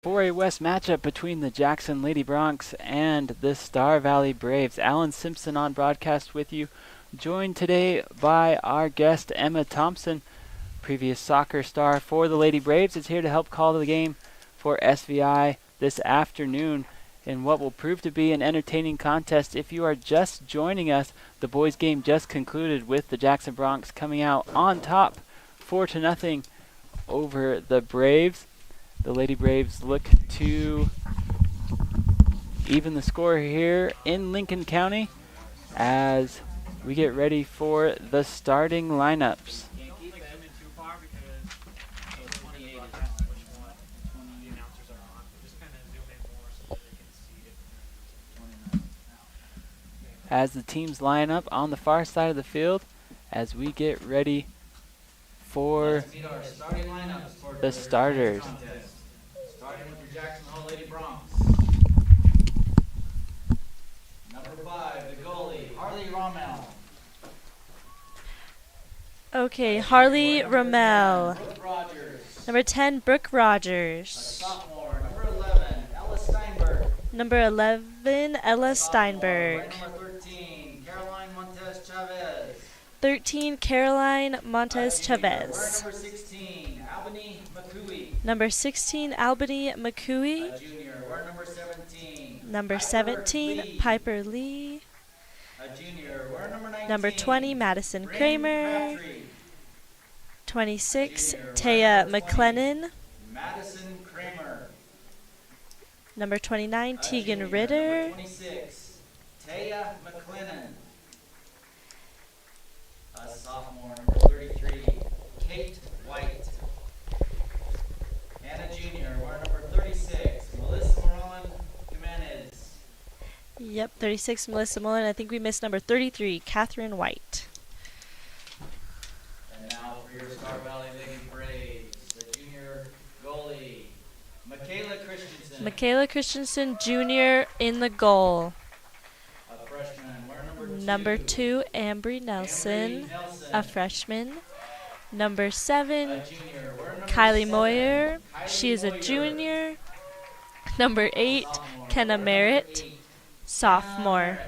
4A West matchup between the Jackson Lady Broncs and the Star Valley Braves. Alan Simpson on broadcast with you, joined today by our guest Emma Thompson, previous soccer star for the Lady Braves, is here to help call the game for SVI this afternoon in what will prove to be an entertaining contest. If you are just joining us, the boys game just concluded with the Jackson Broncs coming out on top 4-0 over the Braves. The Lady Braves look to even the score here in Lincoln County as we get ready for the starting lineups. As the teams line up on the far side of the field as we get ready for the starters. Starting with your Jackson Hall Lady Broncs. Number 5, the goalie, Harley Rommel. Okay, Harley Rommel. Brooke Rogers. Number 10, Brooke Rogers. Sophomore, number 11, Ella Steinberg. Number 11, Ella Steinberg. Number 13, Caroline Montez Chavez. 13, Caroline Montez Chavez. Number 16, Albany McCooey. Number 16, Albany McCooey. A junior. We're number 17. Number 17, Piper Lee. A junior. We're number 19. Number 20, Madison Rain Kramer. Crabtree. 26, Junior. Taya We're number 20. McLennan. Madison Kramer. Number 29, A Tegan junior. Ritter. Number 26, Taya McLennan. A sophomore, number 33, Kate White. And a junior, we're number 36, Melissa Moran Jimenez. Yep, 36, Melissa Mullen. I think we missed number 33, Catherine White. And now for your Star Valley Lady Braves, the junior goalie, Michaela Christensen. Michaela Christensen Jr. in the goal. A freshman, we're Number 2, Ambry Nelson, a freshman. Number 7, A junior, we're number Kylie 7, Moyer. Kylie She is a Moyer. junior. Number 8, Sophomore, Kenna we're number Merritt, 8, sophomore.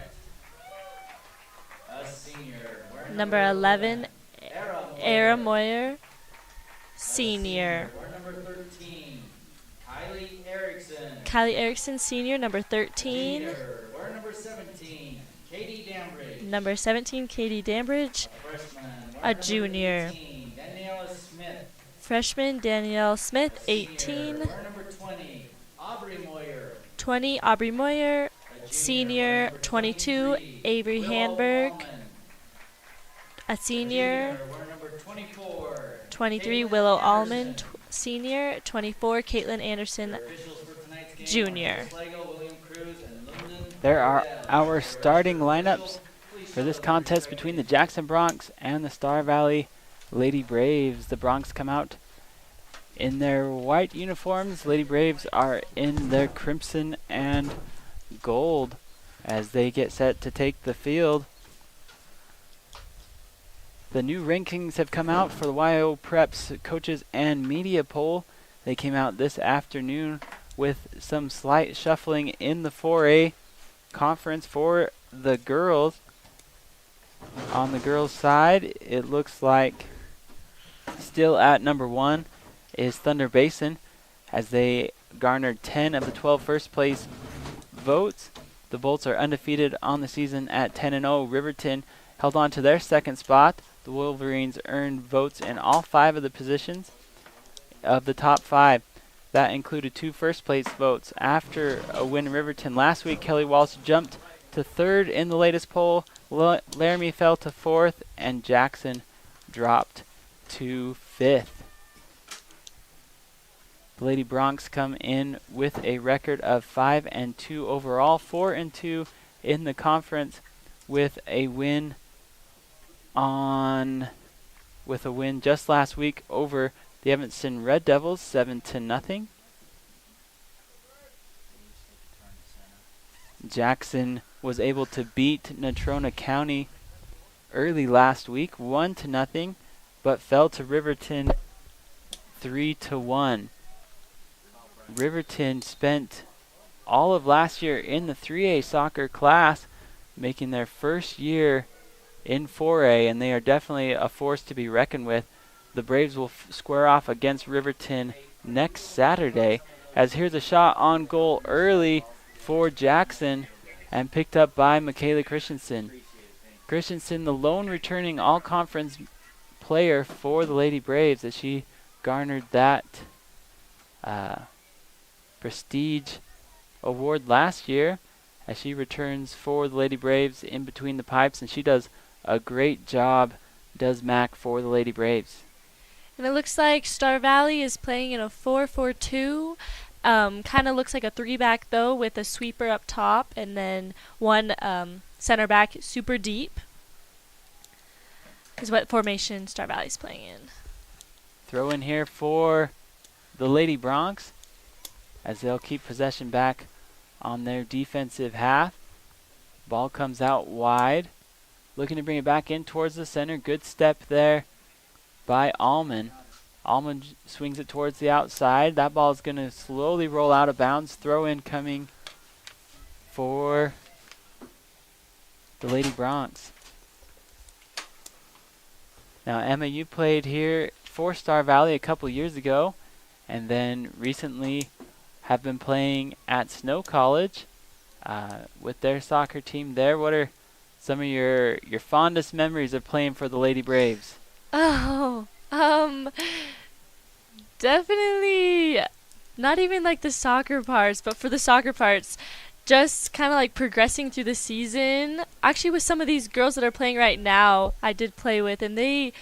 a senior, we're Number 11, Era Era Moyer. Moyer, senior. We're number 13, Kylie Erickson. Kylie Erickson, senior. Number 13, Junior, we're number 17, Katie Dambridge. number 17, Katie Dambridge, Freshman, we're a number junior. 18, Daniela Smith. Freshman Danielle Smith, Senior, 18. we're number 20, Aubrey Moyer. 20, Aubrey Moyer, A junior, senior. we're number 22, 23, Avery Willow Handberg, Allman. a senior. Junior, we're number 24, 23, Caitlin Willow Anderson. Almond, senior. 24, Caitlin Anderson, Your officials for tonight's game are junior. Slago, William Cruz, and Lyndon There are Odell. our Your starting official lineups for this contest between the Jackson Broncs and the Star Valley Lady Braves. The Broncs come out in their white uniforms. Lady Braves are in their crimson and gold as they get set to take the field. The new rankings have come out for the YO Preps coaches and media poll. They came out this afternoon with some slight shuffling in the 4A conference for the girls. On the girls' side, it looks like still at number 1 is Thunder Basin as they garnered 10 of the 12 first place votes. The Bolts are undefeated on the season at 10-0. Riverton held on to their second spot. The Wolverines earned votes in all 5 of the positions of the top 5. That included 2 first place votes. After a win in Riverton last week, Kelly Walsh jumped to 3rd in the latest poll. Laramie fell to 4th, and Jackson dropped to 5th. The Lady Broncs come in with a record of 5-2 overall, 4-2 in the conference, with a win just last week over the Evanston Red Devils, 7-0. Jackson was able to beat Natrona County early last week, 1-0, but fell to Riverton 3-1. Riverton spent all of last year in the 3A soccer class, making their first year in 4A, and they are definitely a force to be reckoned with. The Braves will square off against Riverton next Saturday, as here's a shot on goal early for Jackson and picked up by Michaela Christensen. Christensen, the lone returning all-conference player for the Lady Braves, as she garnered that prestige award last year, as she returns for the Lady Braves in between the pipes, and she does a great job, does Mac, for the Lady Braves. And it looks like Star Valley is playing in a 4-4-2. Kind of looks like a 3-back though, with a sweeper up top and then one center back super deep. Is what formation Star Valley's playing in. Throw in here for the Lady Bronx, as they'll keep possession back on their defensive half. Ball comes out wide. Looking to bring it back in towards the center. Good step there by Allman. Allman swings it towards the outside. That ball is going to slowly roll out of bounds. Throw in coming for the Lady Bronx. Now, Emma, you played here for Star Valley a couple years ago, and then recently have been playing at Snow College with their soccer team there. What are some of your fondest memories of playing for the Lady Braves? Oh, definitely not even like the soccer parts, but for the soccer parts, just kind of like progressing through the season. Actually, with some of these girls that are playing right now, I did play with, and they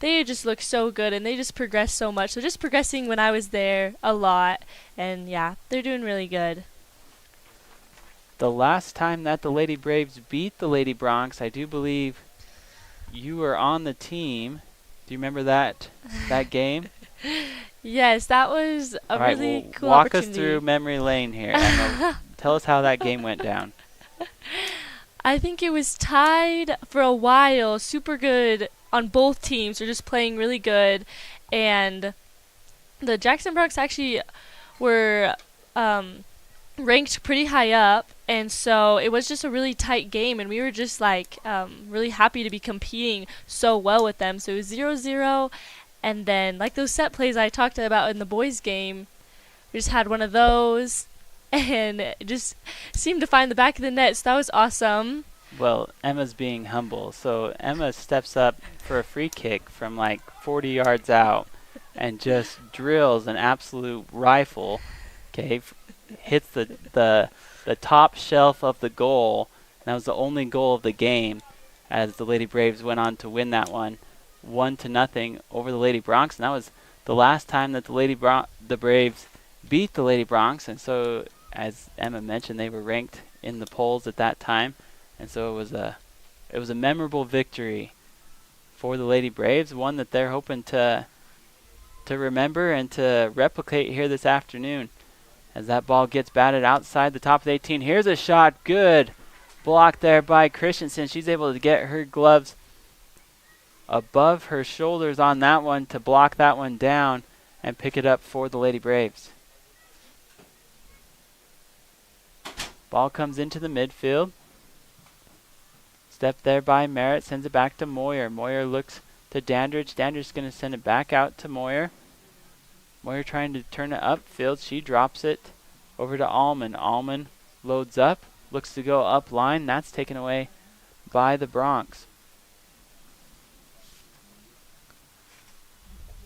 just look so good, and they just progress so much. So just progressing when I was there a lot, and yeah, they're doing really good. The last time that the Lady Braves beat the Lady Bronx, I do believe you were on the team. Do you remember that game? Yes, that was a All right, really well, cool walk opportunity. us through memory lane here, Emma. Tell us how that game went down. I think it was tied for a while, super good on both teams. They're just playing really good, and the Jackson Bronx actually were ranked pretty high up, and so it was just a really tight game, and we were just like really happy to be competing so well with them. So it was 0-0, and then like those set plays I talked about in the boys game, we just had one of those, and it just seemed to find the back of the net, so that was awesome. Well, Emma's being humble, so Emma steps up for a free kick from like 40 yards out and just drills an absolute rifle. Okay, hits the top shelf of the goal. And that was the only goal of the game, as the Lady Braves went on to win that one 1-0 over the Lady Bronx. And that was the last time that the Braves beat the Lady Bronx. And so, as Emma mentioned, they were ranked in the polls at that time. And so it was a memorable victory for the Lady Braves, one that they're hoping to remember and to replicate here this afternoon. As that ball gets batted outside the top of the 18. Here's a shot. Good block there by Christensen. She's able to get her gloves above her shoulders on that one to block that one down and pick it up for the Lady Braves. Ball comes into the midfield. Step there by Merritt. Sends it back to Moyer. Moyer looks to Dandridge. Dandridge's going to send it back out to Moyer. Moyer trying to turn it upfield. She drops it over to Allman. Allman loads up. Looks to go up line. That's taken away by the Bronx.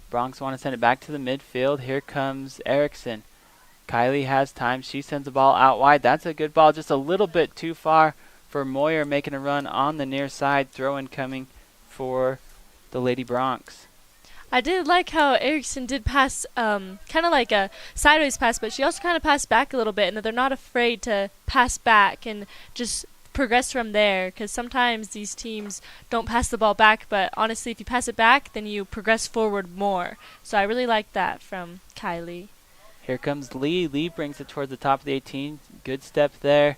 Bronx want to send it back to the midfield. Here comes Erickson. Kylie has time. She sends the ball out wide. That's a good ball. Just a little bit too far for Moyer, making a run on the near side. Throw-in coming for the Lady Bronx. I did like how Erickson did pass kind of like a sideways pass, but she also kind of passed back a little bit, and that they're not afraid to pass back and just progress from there, because sometimes these teams don't pass the ball back, but honestly, if you pass it back, then you progress forward more. So I really like that from Kylie. Here comes Lee. Lee brings it towards the top of the 18. Good step there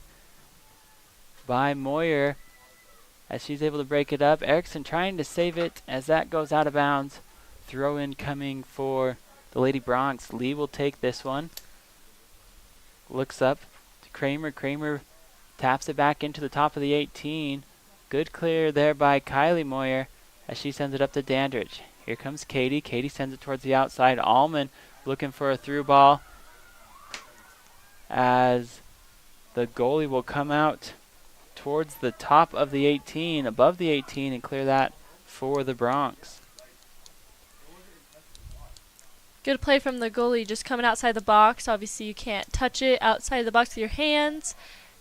by Moyer as she's able to break it up. Erickson trying to save it as that goes out of bounds. Throw in coming for the Lady Bronx. Lee will take this one. looks up to Kramer. Kramer taps it back into the top of the 18. Good clear there by Kylie Moyer as she sends it up to Dandridge. Here comes Katie. Katie sends it towards the outside. Allman looking for a through ball as the goalie will come out towards the top of the 18, above the 18, and clear that for the Bronx. Good play from the goalie, just coming outside the box. Obviously, you can't touch it outside the box with your hands,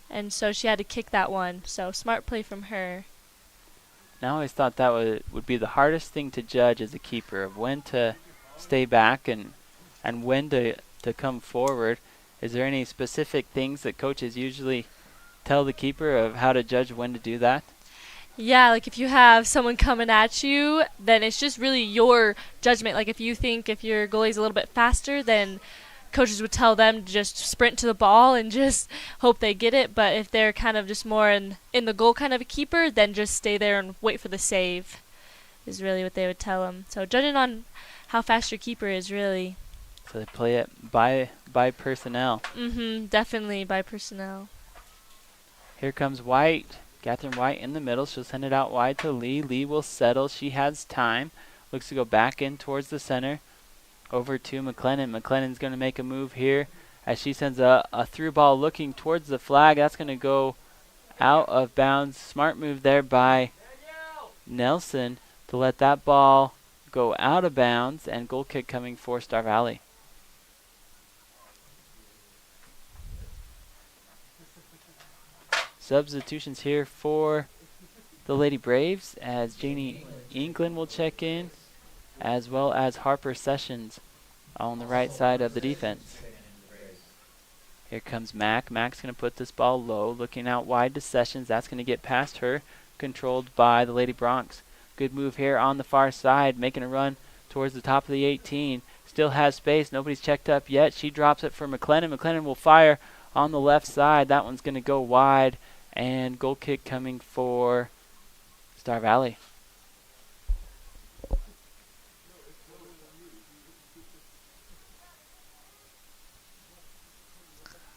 and so she had to kick that one. So smart play from her. I always thought that would be the hardest thing to judge as a keeper, of when to stay back and when to come forward. Is there any specific things that coaches usually tell the keeper of how to judge when to do that? Yeah, like if you have someone coming at you, then it's just really your judgment. Like if you think if your goalie's a little bit faster, then coaches would tell them to just sprint to the ball and just hope they get it. But if they're kind of just more in the goal kind of a keeper, then just stay there and wait for the save is really what they would tell them. So judging on how fast your keeper is, really. So they play it by personnel. Definitely by personnel. Here comes White. Catherine White in the middle. She'll send it out wide to Lee. Lee will settle. She has time. Looks to go back in towards the center. Over to McLennan. McLennan's going to make a move here as she sends a through ball looking towards the flag. That's going to go out of bounds. Smart move there by Nelson to let that ball go out of bounds, and goal kick coming for Star Valley. Substitutions here for the Lady Braves as Janie England will check in, as well as Harper Sessions on the right side of the defense. Here comes Mack. Mack's going to put this ball low, looking out wide to Sessions. That's going to get past her, controlled by the Lady Bronx. Good move here on the far side, making a run towards the top of the 18. Still has space. Nobody's checked up yet. She drops it for McLennan. McLennan will fire on the left side. That one's going to go wide, and goal kick coming for Star Valley.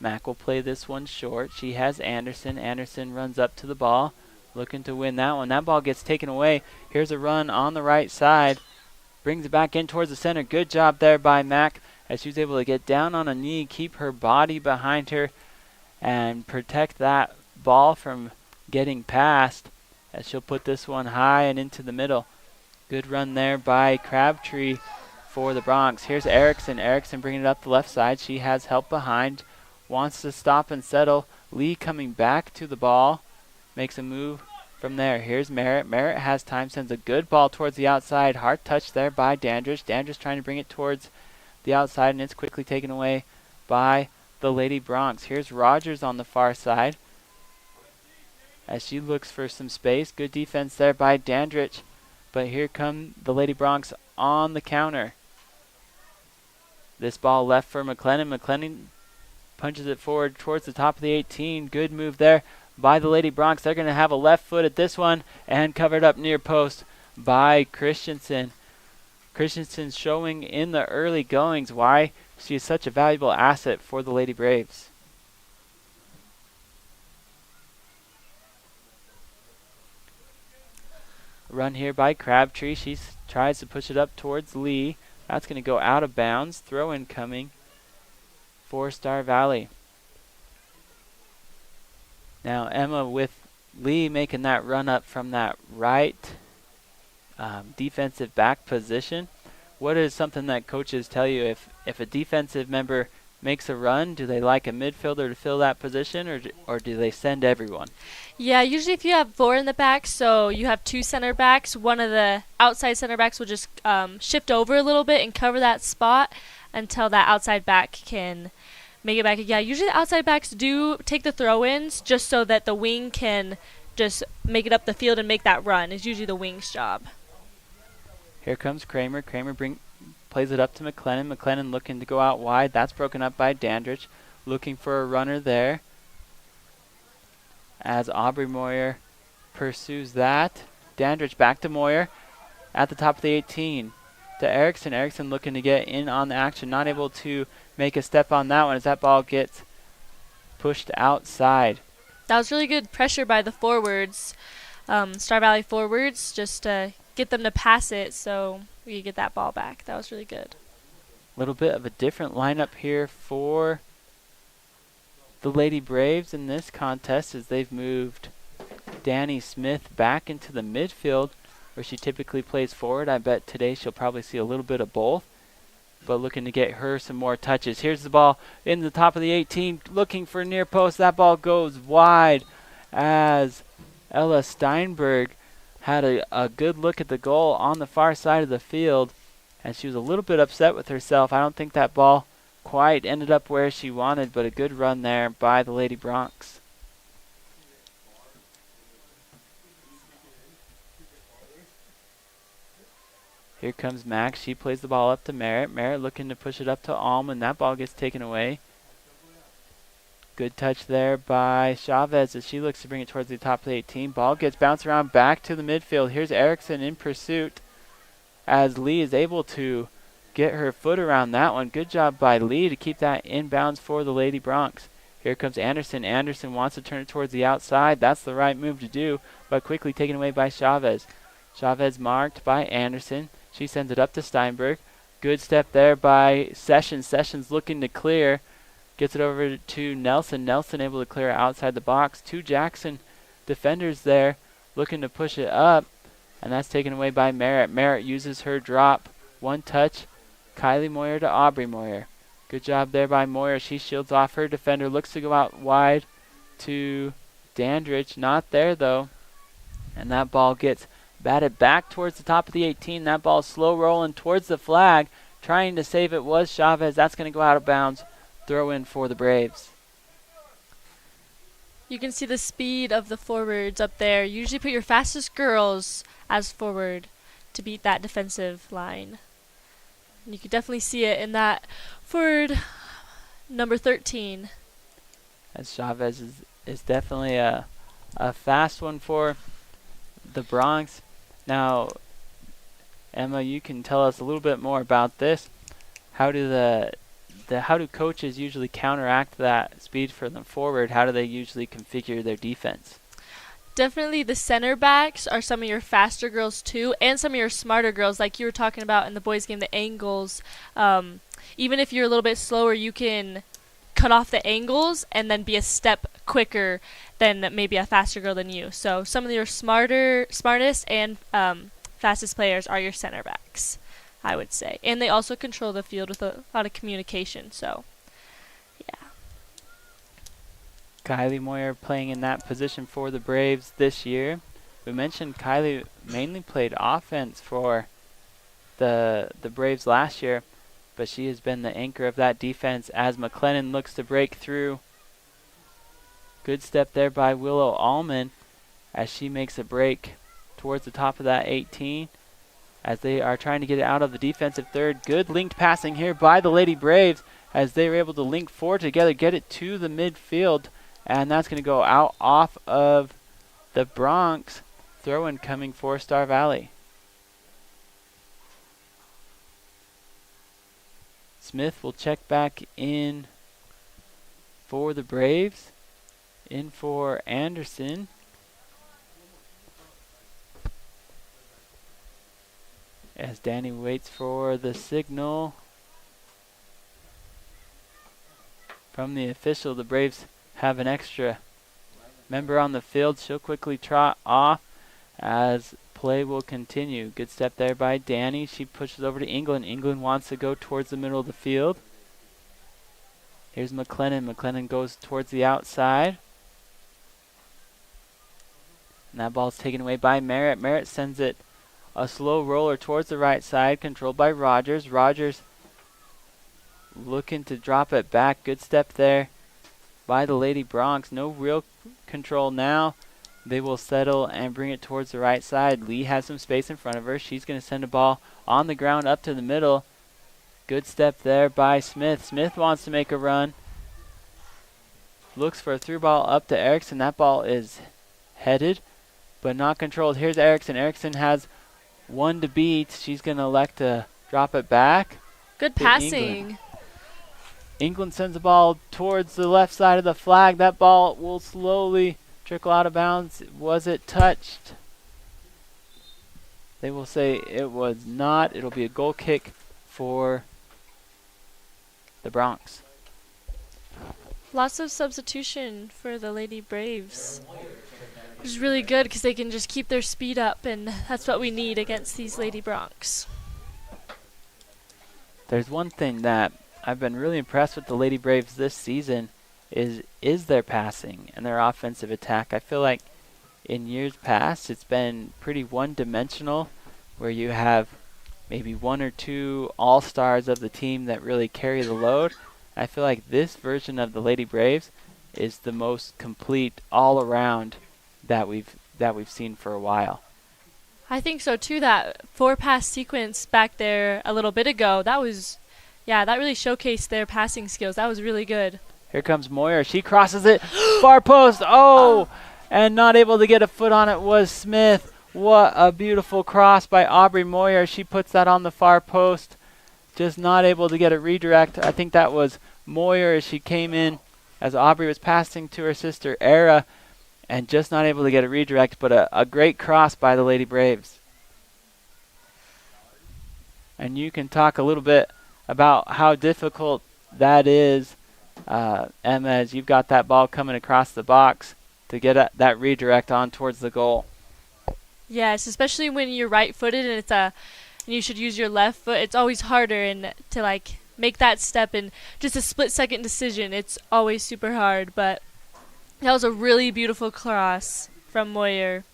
Mack will play this one short. She has Anderson. Anderson runs up to the ball, looking to win that one. That ball gets taken away. Here's a run on the right side. Brings it back in towards the center. Good job there by Mack as she was able to get down on a knee, keep her body behind her, and protect that ball from getting past as she'll put this one high and into the middle. Good run there by Crabtree for the Bronx. Here's Erickson. Erickson bringing it up the left side. She has help behind. Wants to stop and settle. Lee coming back to the ball. Makes a move from there. Here's Merritt. Merritt has time. Sends a good ball towards the outside. Hard touch there by Dandridge. Dandridge trying to bring it towards the outside, and it's quickly taken away by the Lady Bronx. Here's Rogers on the far side as she looks for some space. Good defense there by Dandridge. But here come the Lady Bronx on the counter. This ball left for McLennan. McLennan punches it forward towards the top of the 18. Good move there by the Lady Bronx. They're going to have a left foot at this one, and covered up near post by Christensen. Christensen showing in the early goings why she is such a valuable asset for the Lady Braves. Run here by Crabtree. She tries to push it up towards Lee. That's going to go out of bounds. Throw in coming for Star Valley. Now Emma with Lee making that run up from that right defensive back position. What is something that coaches tell you if a defensive member makes a run? Do they like a midfielder to fill that position, or do they send everyone? Yeah, usually if you have 4 in the back, so you have 2 center backs, one of the outside center backs will just shift over a little bit and cover that spot until that outside back can make it back. Yeah, usually the outside backs do take the throw-ins just so that the wing can just make it up the field and make that run. Is usually the wing's job. Here comes Kramer. Kramer plays it up to McLennan. McLennan looking to go out wide. That's broken up by Dandridge. Looking for a runner there as Aubrey Moyer pursues that. Dandridge back to Moyer at the top of the 18 to Erickson. Erickson looking to get in on the action. Not able to make a step on that one as that ball gets pushed outside. That was really good pressure by the forwards, Star Valley forwards, just to get them to pass it so we could get that ball back. That was really good. A little bit of a different lineup here for the Lady Braves in this contest as they've moved Danny Smith back into the midfield where she typically plays forward. I bet today she'll probably see a little bit of both, but looking to get her some more touches. Here's the ball in the top of the 18, looking for near post. That ball goes wide as Ella Steinberg had a good look at the goal on the far side of the field, and she was a little bit upset with herself. I don't think that ball quite ended up where she wanted, but a good run there by the Lady Bronx. Here comes Max. She plays the ball up to Merritt. Merritt looking to push it up to Allman. That ball gets taken away. Good touch there by Chavez as she looks to bring it towards the top of the 18. Ball gets bounced around back to the midfield. Here's Erickson in pursuit as Lee is able to get her foot around that one. Good job by Lee to keep that inbounds for the Lady Bronx. Here comes Anderson. Anderson wants to turn it towards the outside. That's the right move to do, but quickly taken away by Chavez. Chavez marked by Anderson. She sends it up to Steinberg. Good step there by Sessions. Sessions looking to clear. Gets it over to Nelson. Nelson able to clear outside the box. Two Jackson defenders there looking to push it up. And that's taken away by Merritt. Merritt uses her drop. One touch. Kylie Moyer to Aubrey Moyer. Good job there by Moyer. She shields off her defender. Looks to go out wide to Dandridge. Not there though. And that ball gets batted back towards the top of the 18. That ball slow rolling towards the flag. Trying to save it was Chavez. That's going to go out of bounds. Throw in for the Braves. You can see the speed of the forwards up there. You usually put your fastest girls as forward to beat that defensive line. And you can definitely see it in that forward number 13. As Chavez is definitely a fast one for the Bronx. Now, Emma, you can tell us a little bit more about this. How do how do coaches usually counteract that speed for them forward? How do they usually configure their defense? Definitely the center backs are some of your faster girls too, and some of your smarter girls, like you were talking about in the boys' game, the angles. Even if you're a little bit slower, you can cut off the angles and then be a step quicker than maybe a faster girl than you. So some of your smartest and fastest players are your center backs, I would say. And they also control the field with a lot of communication. So, yeah. Kylie Moyer playing in that position for the Braves this year. We mentioned Kylie mainly played offense for the Braves last year, but she has been the anchor of that defense as McLennan looks to break through. Good step there by Willow Allman as she makes a break towards the top of that 18 as they are trying to get it out of the defensive third. Good linked passing here by the Lady Braves as they were able to link four together, get it to the midfield, and that's going to go out off of the Bronx. Throw-in coming for Star Valley. Smith will check back in for the Braves. In for Anderson. As Danny waits for the signal from the official, the Braves have an extra member on the field. She'll quickly trot off as play will continue. Good step there by Danny. She pushes over to England. England wants to go towards the middle of the field. Here's McLennan. McLennan goes towards the outside. And that ball's taken away by Merritt. Merritt sends it a slow roller towards the right side, controlled by Rogers. Rogers looking to drop it back. Good step there by the Lady Bronx. No real control now. They will settle and bring it towards the right side. Lee has some space in front of her. She's going to send a ball on the ground up to the middle. Good step there by Smith. Smith wants to make a run. Looks for a through ball up to Erickson. That ball is headed but not controlled. Here's Erickson. Erickson has one to beat. She's going to elect to drop it back. Good passing. England sends the ball towards the left side of the flag. That ball will slowly trickle out of bounds. Was it touched? They will say it was not. It'll be a goal kick for the Bronx. Lots of substitution for the Lady Braves, which is really good because they can just keep their speed up, and that's what we need against these Lady Bronx. There's one thing that I've been really impressed with the Lady Braves this season is their passing and their offensive attack. I feel like in years past it's been pretty one-dimensional, where you have maybe one or two all-stars of the team that really carry the load. I feel like this version of the Lady Braves is the most complete all-around that we've seen for a while. I think so too. That 4-pass sequence back there a little bit ago, that really showcased their passing skills. That was really good. Here comes Moyer. She crosses it. Far post. Oh! And not able to get a foot on it was Smith. What a beautiful cross by Aubrey Moyer. She puts that on the far post. Just not able to get a redirect. I think that was Moyer as she came in as Aubrey was passing to her sister Era, and just not able to get a redirect, but a great cross by the Lady Braves. And you can talk a little bit about how difficult that is, Emma, as you've got that ball coming across the box to get that redirect on towards the goal. Yes, especially when you're right-footed and you should use your left foot. It's always harder and to make that step in just a split-second decision. It's always super hard, but that was a really beautiful cross from Moyer.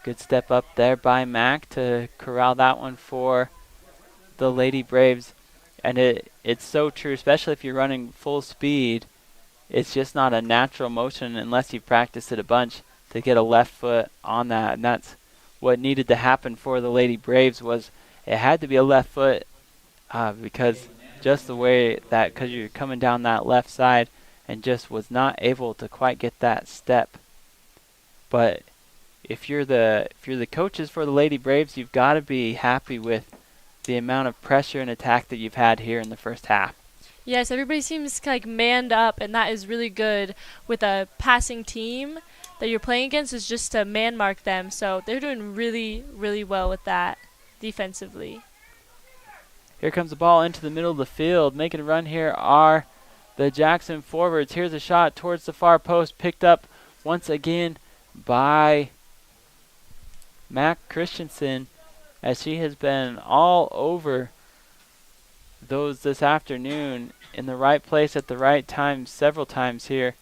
Good step up there by Mac to corral that one for the Lady Braves. And it's so true, especially if you're running full speed. It's just not a natural motion unless you've practiced it a bunch to get a left foot on that. And that's what needed to happen for the Lady Braves. Was it had to be a left foot because just the way that, because you're coming down that left side, and just was not able to quite get that step. But if you're the coaches for the Lady Braves, you've got to be happy with the amount of pressure and attack that you've had here in the first half. Yes, everybody seems manned up, and that is really good with a passing team that you're playing against, is just to man mark them. So they're doing really, really well with that defensively. Here comes the ball into the middle of the field. Making a run here are the Jackson forwards. Here's a shot towards the far post, picked up once again by Mac Christensen, as she has been all over those this afternoon, in the right place at the right time several times here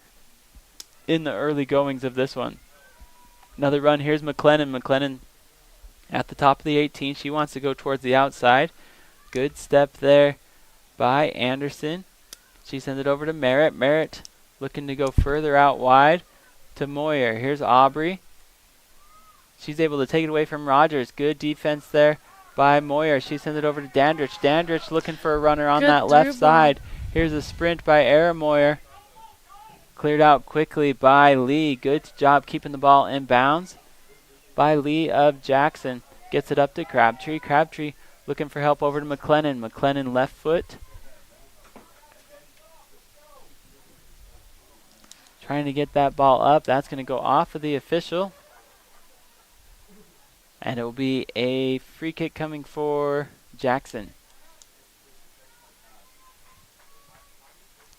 in the early goings of this one. Another run. Here's McLennan. McLennan at the top of the 18. She wants to go towards the outside. Good step there by Anderson. She sends it over to Merritt. Merritt looking to go further out wide to Moyer. Here's Aubrey. She's able to take it away from Rogers. Good defense there by Moyer. She sends it over to Dandridge. Dandridge looking for a runner on that left side. Here's a sprint by Era Moyer. Cleared out quickly by Lee. Good job keeping the ball in bounds by Lee of Jackson. Gets it up to Crabtree. Crabtree looking for help over to McLennan. McLennan left foot. Trying to get that ball up. That's going to go off of the official. And it will be a free kick coming for Jackson.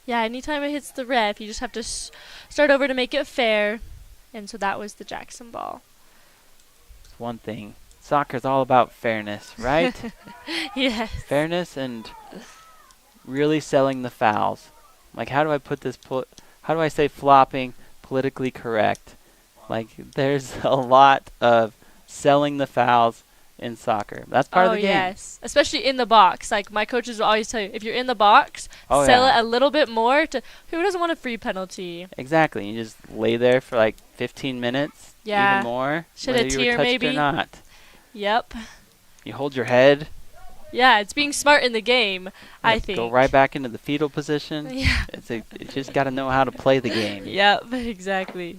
Yeah, anytime it hits the ref, you just have to start over to make it fair. And so that was the Jackson ball. It's one thing. Soccer's all about fairness, right? Yes. Fairness and really selling the fouls. How do I put this? How do I say flopping politically correct? There's a lot of selling the fouls in soccer. That's part of the game. Oh, yes. Especially in the box. My coaches will always tell you, if you're in the box, sell it a little bit more. Who doesn't want a free penalty? Exactly. You just lay there for 15 minutes, even more, Should whether a you were tear touched maybe? or not. Yep. You hold your head. Yeah, it's being smart in the game, I think. Go right back into the fetal position. Yeah. You just got to know how to play the game. Yep, exactly.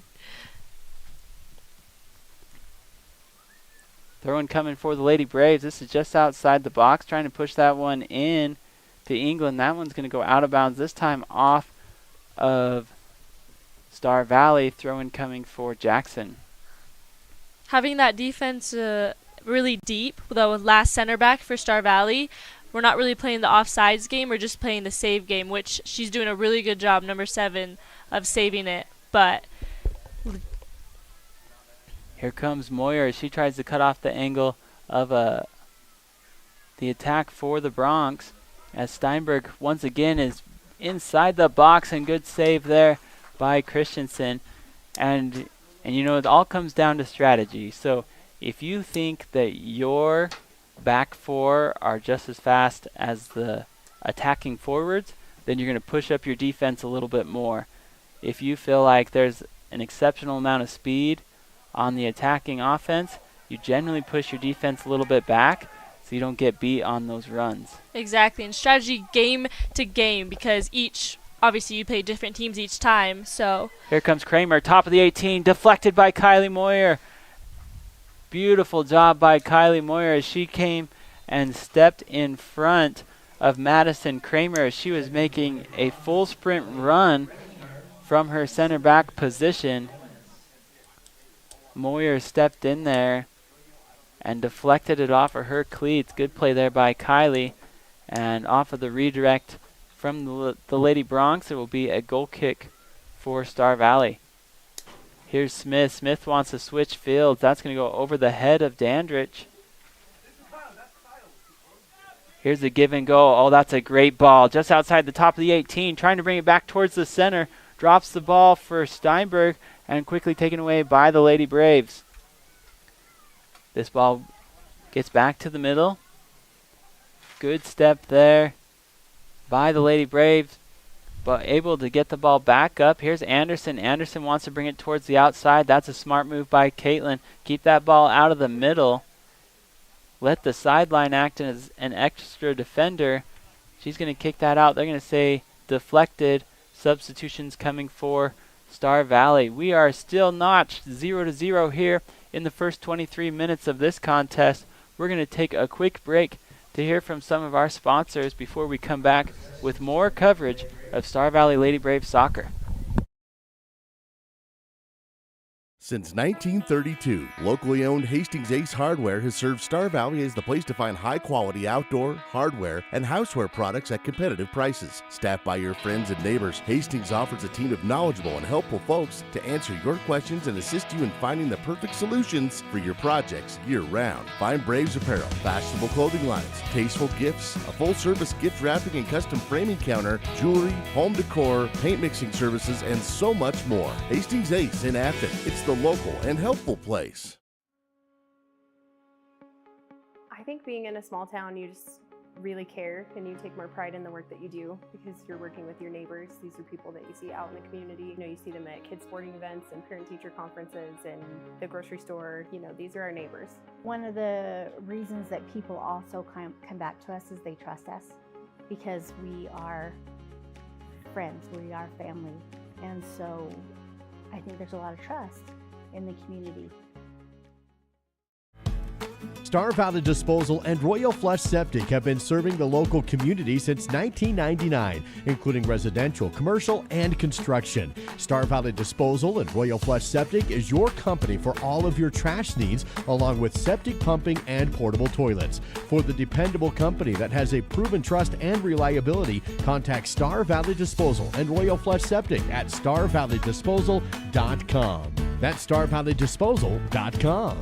Throw-in coming for the Lady Braves. This is just outside the box, trying to push that one in to England. That one's going to go out of bounds, this time off of Star Valley. Throw-in coming for Jackson. Having that defense really deep, the last center back for Star Valley, we're not really playing the offsides game. We're just playing the save game, which she's doing a really good job, number 7, of saving it. But here comes Moyer as she tries to cut off the angle of the attack for the Bronx, as Steinberg once again is inside the box, and good save there by Christensen. And you know, it all comes down to strategy. So if you think that your back four are just as fast as the attacking forwards, then you're going to push up your defense a little bit more. If you feel like there's an exceptional amount of speed on the attacking offense, you generally push your defense a little bit back so you don't get beat on those runs. Exactly, and strategy game to game, because obviously you play different teams each time. So here comes Kramer, top of the 18, deflected by Kylie Moyer. Beautiful job by Kylie Moyer as she came and stepped in front of Madison Kramer as she was making a full sprint run from her center back position. Moyer stepped in there and deflected it off of her cleats. Good play there by Kylie. And off of the redirect from the Lady Bronx, it will be a goal kick for Star Valley. Here's Smith. Smith wants to switch fields. That's going to go over the head of Dandridge. Here's a give and go. Oh, that's a great ball. Just outside the top of the 18. Trying to bring it back towards the center. Drops the ball for Steinberg and quickly taken away by the Lady Braves. This ball gets back to the middle. Good step there by the Lady Braves, but able to get the ball back up. Here's Anderson. Anderson wants to bring it towards the outside. That's a smart move by Caitlin. Keep that ball out of the middle. Let the sideline act as an extra defender. She's going to kick that out. They're going to say deflected. Substitutions coming for Star Valley. We are still notched 0-0 here in the first 23 minutes of this contest. We're going to take a quick break to hear from some of our sponsors before we come back with more coverage of Star Valley Lady Braves soccer. Since 1932, locally owned Hastings Ace Hardware has served Star Valley as the place to find high-quality outdoor, hardware, and houseware products at competitive prices. Staffed by your friends and neighbors, Hastings offers a team of knowledgeable and helpful folks to answer your questions and assist you in finding the perfect solutions for your projects year-round. Find Braves apparel, fashionable clothing lines, tasteful gifts, a full-service gift wrapping and custom framing counter, jewelry, home decor, paint mixing services, and so much more. Hastings Ace in Afton. It's the local and helpful place. I think being in a small town, you just really care and you take more pride in the work that you do because you're working with your neighbors. These are people that you see out in the community. You know, you see them at kids sporting events and parent-teacher conferences and the grocery store. You know, these are our neighbors. One of the reasons that people also come back to us is they trust us because we are friends, we are family. And so I think there's a lot of trust in the community. Star Valley Disposal and Royal Flush Septic have been serving the local community since 1999, including residential, commercial, and construction. Star Valley Disposal and Royal Flush Septic is your company for all of your trash needs, along with septic pumping and portable toilets. For the dependable company that has a proven trust and reliability, contact Star Valley Disposal and Royal Flush Septic at starvalleydisposal.com. That's starvalleydisposal.com.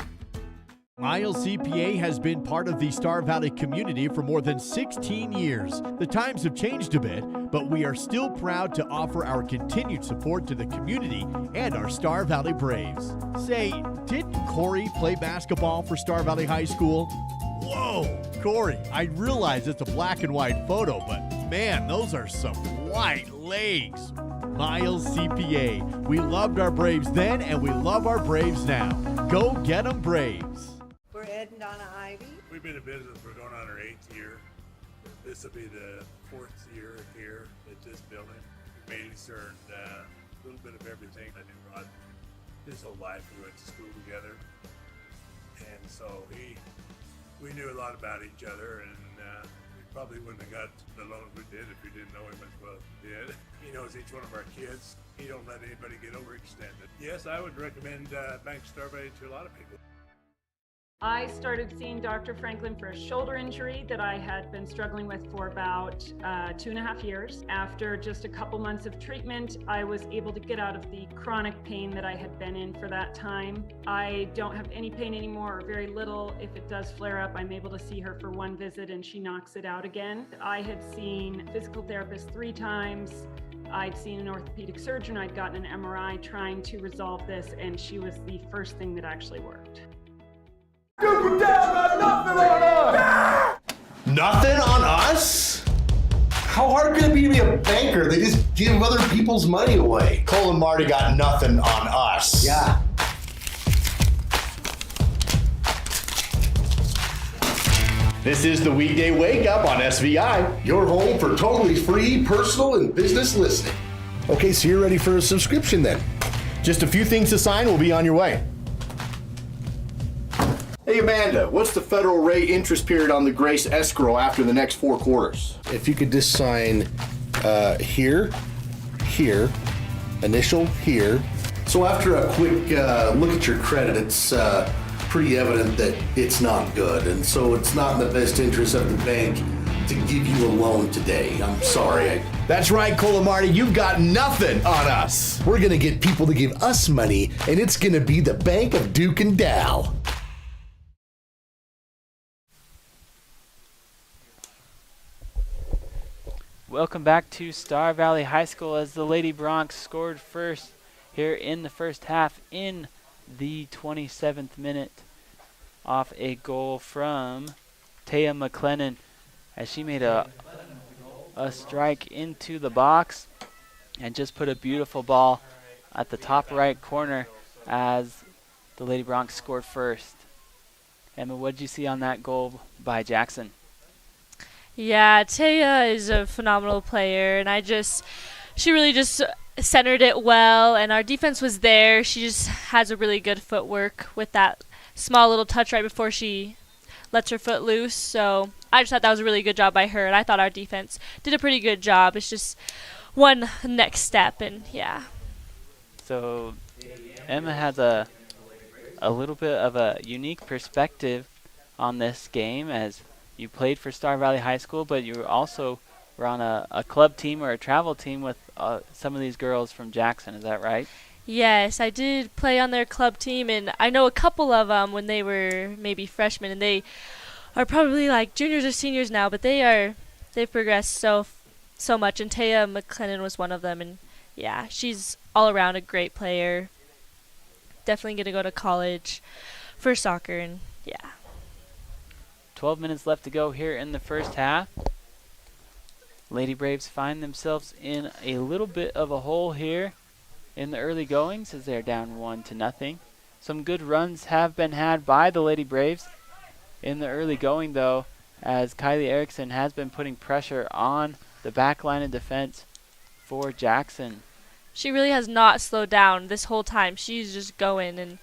Miles CPA has been part of the Star Valley community for more than 16 years. The times have changed a bit, but we are still proud to offer our continued support to the community and our Star Valley Braves. Say, didn't Corey play basketball for Star Valley High School? Whoa, Corey, I realize it's a black and white photo, but man, those are some white legs. Miles CPA. We loved our Braves then, and we love our Braves now. Go get 'em Braves. We're Ed and Donna Ivy. We've been in business for going on our 8th year. This will be the 4th year here at this building. We mainly served a little bit of everything. I knew Rod his whole life. We went to school together. And so we knew a lot about each other, and we Probably wouldn't have got the loan we did if we didn't know him as well as we did. He knows each one of our kids. He don't let anybody get overextended. Yes, I would recommend Bank Star Valley to a lot of people. I started seeing Dr. Franklin for a shoulder injury that I had been struggling with for about 2.5 years. After just a couple months of treatment, I was able to get out of the chronic pain that I had been in for that time. I don't have any pain anymore, or very little. If it does flare up, I'm able to see her for one visit and she knocks it out again. I had seen a physical therapist 3 times. I'd seen an orthopedic surgeon. I'd gotten an MRI trying to resolve this, and she was the first thing that actually worked. Nothing on us? How hard could it be to be a banker? They just give other people's money away. Cole and Marty got nothing on us. Yeah. This is the Weekday Wake Up on SVI, your home for totally free personal and business listening. Okay, so you're ready for a subscription then. Just a few things to sign, we'll be on your way. Hey Amanda, what's the federal rate interest period on the Grace escrow after the next 4 quarters? If you could just sign here, here, initial here. So after a quick look at your credit, it's pretty evident that it's not good. And so it's not in the best interest of the bank to give you a loan today. I'm sorry. That's right, Cole and Marty, you've got nothing on us. We're gonna get people to give us money, and it's gonna be the Bank of Duke and Dow. Welcome back to Star Valley High School as the Lady Broncs scored first here in the first half in the 27th minute off a goal from Taya McLennan as she made a strike into the box and just put a beautiful ball at the top right corner as the Lady Broncs scored first. Emma, what did you see on that goal by Jackson? Yeah, Taya is a phenomenal player, and she really just centered it well, and our defense was there. She just has a really good footwork with that small little touch right before she lets her foot loose. So I just thought that was a really good job by her, and I thought our defense did a pretty good job. It's just one next step, and yeah. So Emma has a little bit of a unique perspective on this game as you played for Star Valley High School, but you also were on a club team or a travel team with some of these girls from Jackson. Is that right? Yes, I did play on their club team, and I know a couple of them when they were maybe freshmen, and they are probably like juniors or seniors now, but they've progressed so much, and Taya McLennan was one of them, and yeah, she's all around a great player. Definitely going to go to college for soccer, and yeah. 12 minutes left to go here in the first half. Lady Braves find themselves in a little bit of a hole here in the early goings as they're down 1-0. Some good runs have been had by the Lady Braves in the early going, though, as Kylie Erickson has been putting pressure on the back line of defense for Jackson. She really has not slowed down this whole time. She's just going, and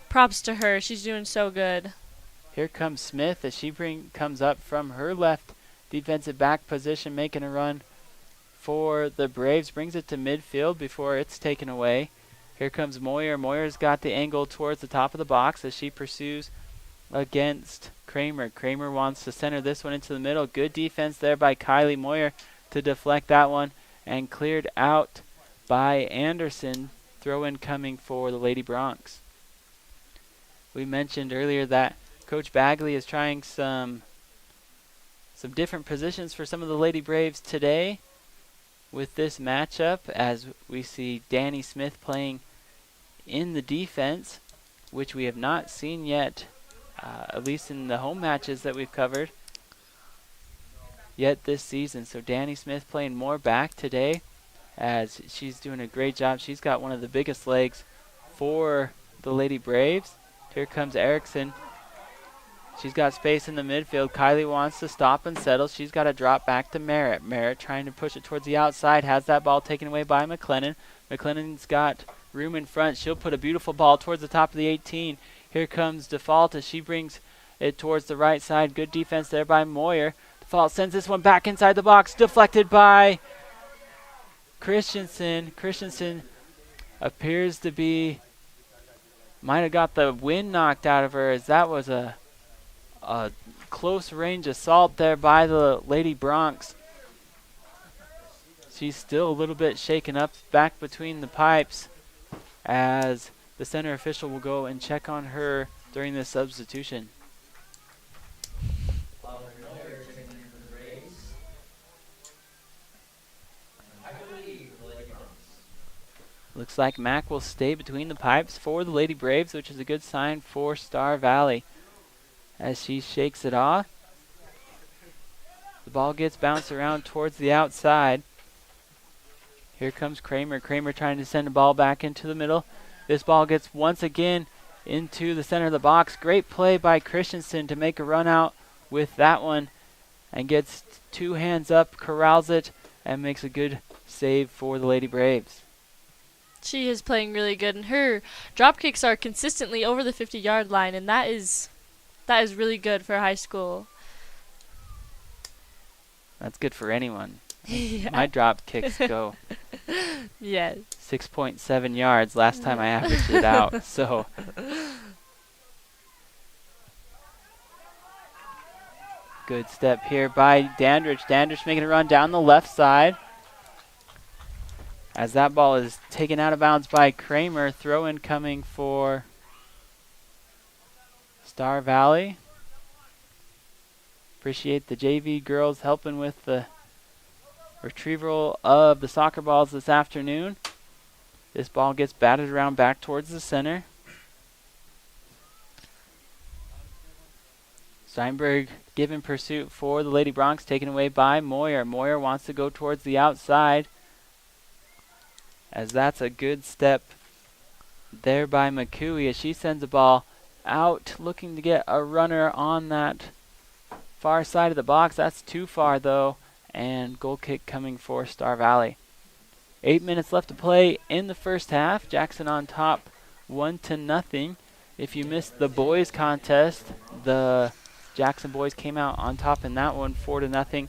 props to her. She's doing so good. Here comes Smith as she comes up from her left defensive back position, making a run for the Braves. Brings it to midfield before it's taken away. Here comes Moyer. Moyer's got the angle towards the top of the box as she pursues against Kramer. Kramer wants to center this one into the middle. Good defense there by Kylie Moyer to deflect that one, and cleared out by Anderson. Throw-in coming for the Lady Broncs. We mentioned earlier that Coach Bagley is trying some different positions for some of the Lady Braves today with this matchup, as we see Danny Smith playing in the defense, which we have not seen yet, at least in the home matches that we've covered yet this season. So Danny Smith playing more back today as she's doing a great job. She's got one of the biggest legs for the Lady Braves. Here comes Erickson. She's got space in the midfield. Kylie wants to stop and settle. She's got to drop back to Merritt. Merritt trying to push it towards the outside. Has that ball taken away by McLennan. McLennan's got room in front. She'll put a beautiful ball towards the top of the 18. Here comes Default as she brings it towards the right side. Good defense there by Moyer. DeFault sends this one back inside the box, deflected by Christensen. Christensen appears to be, might have got the wind knocked out of her, as that was a close range assault there by the Lady Bronx. She's still a little bit shaken up back between the pipes, as the center official will go and check on her during this substitution. Looks like Mack will stay between the pipes for the Lady Braves, which is a good sign for Star Valley. As she shakes it off, the ball gets bounced around towards the outside. Here comes Kramer. Kramer trying to send the ball back into the middle. This ball gets once again into the center of the box. Great play by Christensen to make a run out with that one, and gets two hands up, corrals it, and makes a good save for the Lady Braves. She is playing really good, and her drop kicks are consistently over the 50-yard line, and that is really good for high school. That's good for anyone. Yeah. My drop kicks go Yes. 6.7 yards last time I averaged it out. So good step here by Dandridge. Dandridge making a run down the left side, as that ball is taken out of bounds by Kramer. Throw in coming for Star Valley. Appreciate the JV girls helping with the retrieval of the soccer balls this afternoon. This ball gets batted around back towards the center. Steinberg given pursuit for the Lady Bronx, taken away by Moyer. Moyer wants to go towards the outside, as that's a good step there by McCooey, as she sends the ball out, looking to get a runner on that far side of the box. That's too far though, and goal kick coming for Star Valley. 8 minutes left to play in the first half. Jackson on top 1-0. If you missed the boys contest, the Jackson boys came out on top in that one 4-0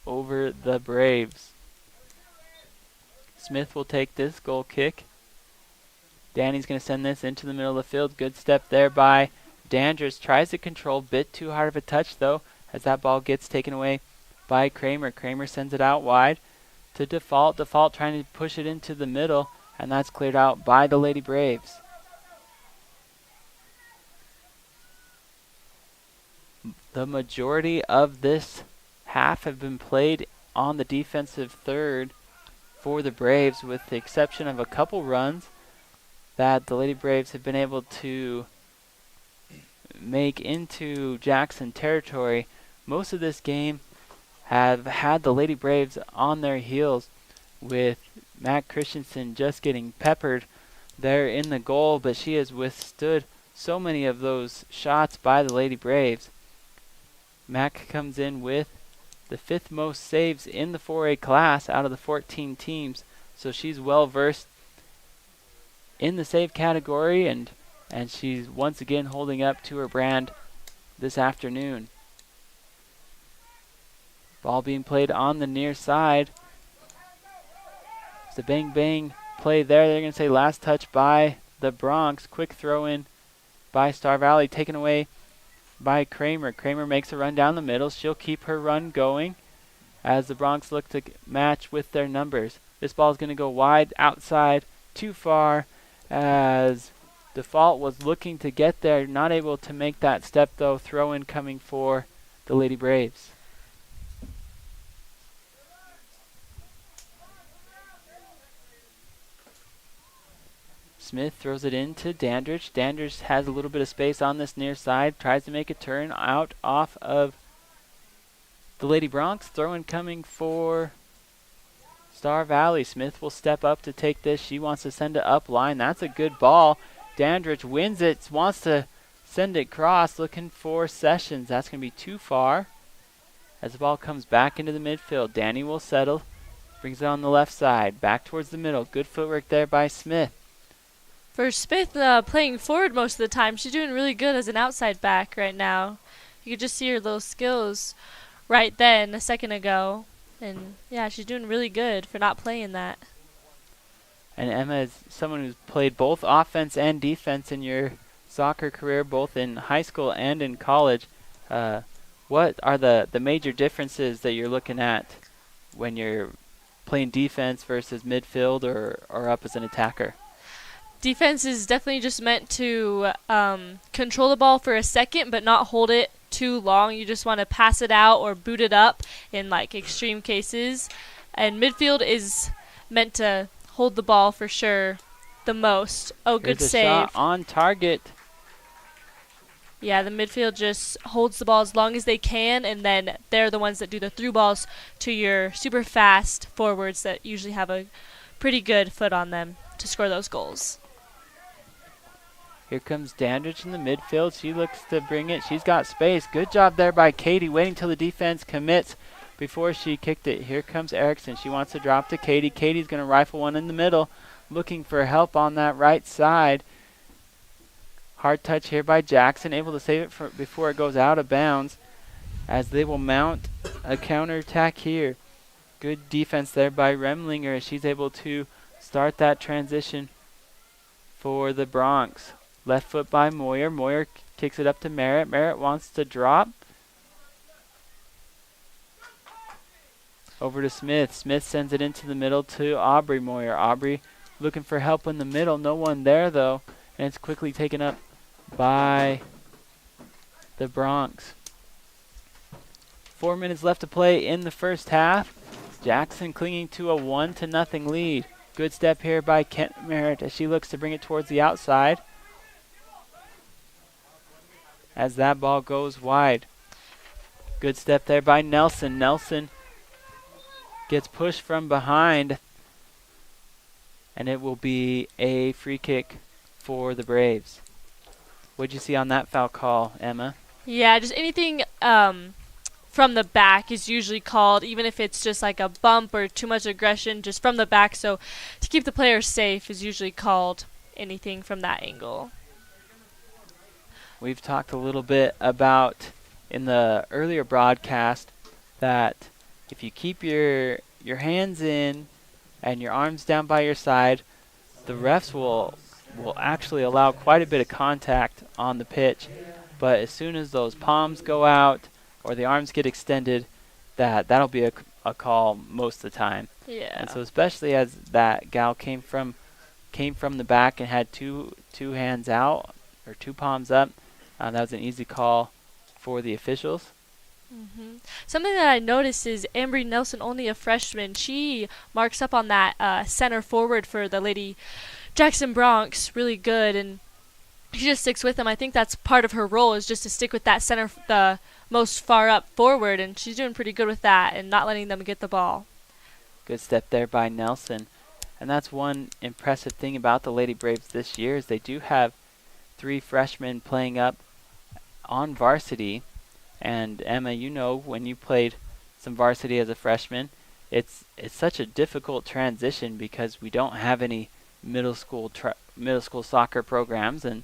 over the Braves. Smith will take this goal kick. Danny's going to send this into the middle of the field. Good step there by Dandridge. Tries to control, bit too hard of a touch though, as that ball gets taken away by Kramer. Kramer sends it out wide to Default. Default trying to push it into the middle, and that's cleared out by the Lady Braves. The majority of this half have been played on the defensive third for the Braves, with the exception of a couple runs that the Lady Braves have been able to make into Jackson territory. Most of this game have had the Lady Braves on their heels, with Matt Christensen just getting peppered there in the goal, but she has withstood so many of those shots by the Lady Braves. Mack comes in with the 5th most saves in the 4A class out of the 14 teams, so she's well versed in the save category, and she's once again holding up to her brand this afternoon. Ball being played on the near side. It's a bang play there. They're going to say last touch by the Bronx. Quick throw in by Star Valley, taken away by Kramer. Kramer makes a run down the middle. She'll keep her run going as the Bronx look to match with their numbers. This ball is going to go wide outside, too far, as Default was looking to get there, not able to make that step though. Throw in coming for the Lady Braves. Smith throws it into Dandridge. Dandridge has a little bit of space on this near side, tries to make a turn out off of the Lady Bronx. Throw in coming for Star Valley. Smith will step up to take this. She wants to send it up line. That's a good ball. Dandridge wins it, wants to send it cross, looking for Sessions. That's going to be too far as the ball comes back into the midfield. Danny will settle, brings it on the left side, back towards the middle. Good footwork there by Smith. For Smith, playing forward most of the time, she's doing really good as an outside back right now. You can just see her little skills right then a second ago. And, yeah, she's doing really good for not playing that. And Emma is someone who's played both offense and defense in your soccer career, both in high school and in college. What are the major differences that you're looking at when you're playing defense versus midfield or up as an attacker? Defense is definitely just meant to control the ball for a second but not hold it too long. You just want to pass it out or boot it up in like extreme cases. And midfield is meant to hold the ball for sure the most. Oh, good Here's a save. shot on target. Yeah, the midfield just holds the ball as long as they can, and then they're the ones that do the through balls to your super fast forwards that usually have a pretty good foot on them to score those goals. Here comes Dandridge in the midfield. She looks to bring it. She's got space. Good job there by Katie, waiting till the defense commits before she kicked it. Here comes Erickson. She wants to drop to Katie. Katie's going to rifle one in the middle, looking for help on that right side. Hard touch here by Jackson, able to save it before it goes out of bounds, as they will mount a counterattack here. Good defense there by Remlinger as she's able to start that transition for the Bronx. Left foot by Moyer. Moyer kicks it up to Merritt. Merritt wants to drop. Over to Smith. Smith sends it into the middle to Aubrey Moyer. Aubrey looking for help in the middle. No one there, though. And it's quickly taken up by the Bronx. 4 minutes left to play in the first half. Jackson clinging to a 1-0 lead. Good step here by Kent Merritt as she looks to bring it towards the outside. As that ball goes wide. Good step there by Nelson. Nelson gets pushed from behind. And it will be a free kick for the Braves. What'd you see on that foul call, Emma? Yeah, just anything from the back is usually called, even if it's just like a bump or too much aggression, just from the back. So to keep the player safe is usually called anything from that angle. We've talked a little bit about in the earlier broadcast that if you keep your hands in and your arms down by your side, the refs will actually allow quite a bit of contact on the pitch. But as soon as those palms go out or the arms get extended, that'll be a call most of the time. Yeah. And so especially as that gal came from the back and had two hands out or two palms up, that was an easy call for the officials. Mm-hmm. Something that I noticed is Ambry Nelson, only a freshman. She marks up on that center forward for the Lady Jackson Bronx really good, and she just sticks with them. I think that's part of her role, is just to stick with that center, the most far up forward, and she's doing pretty good with that and not letting them get the ball. Good step there by Nelson. And that's one impressive thing about the Lady Braves this year is they do have 3 freshmen playing up on varsity. And Emma, you know, when you played some varsity as a freshman, it's such a difficult transition because we don't have any middle school soccer programs, and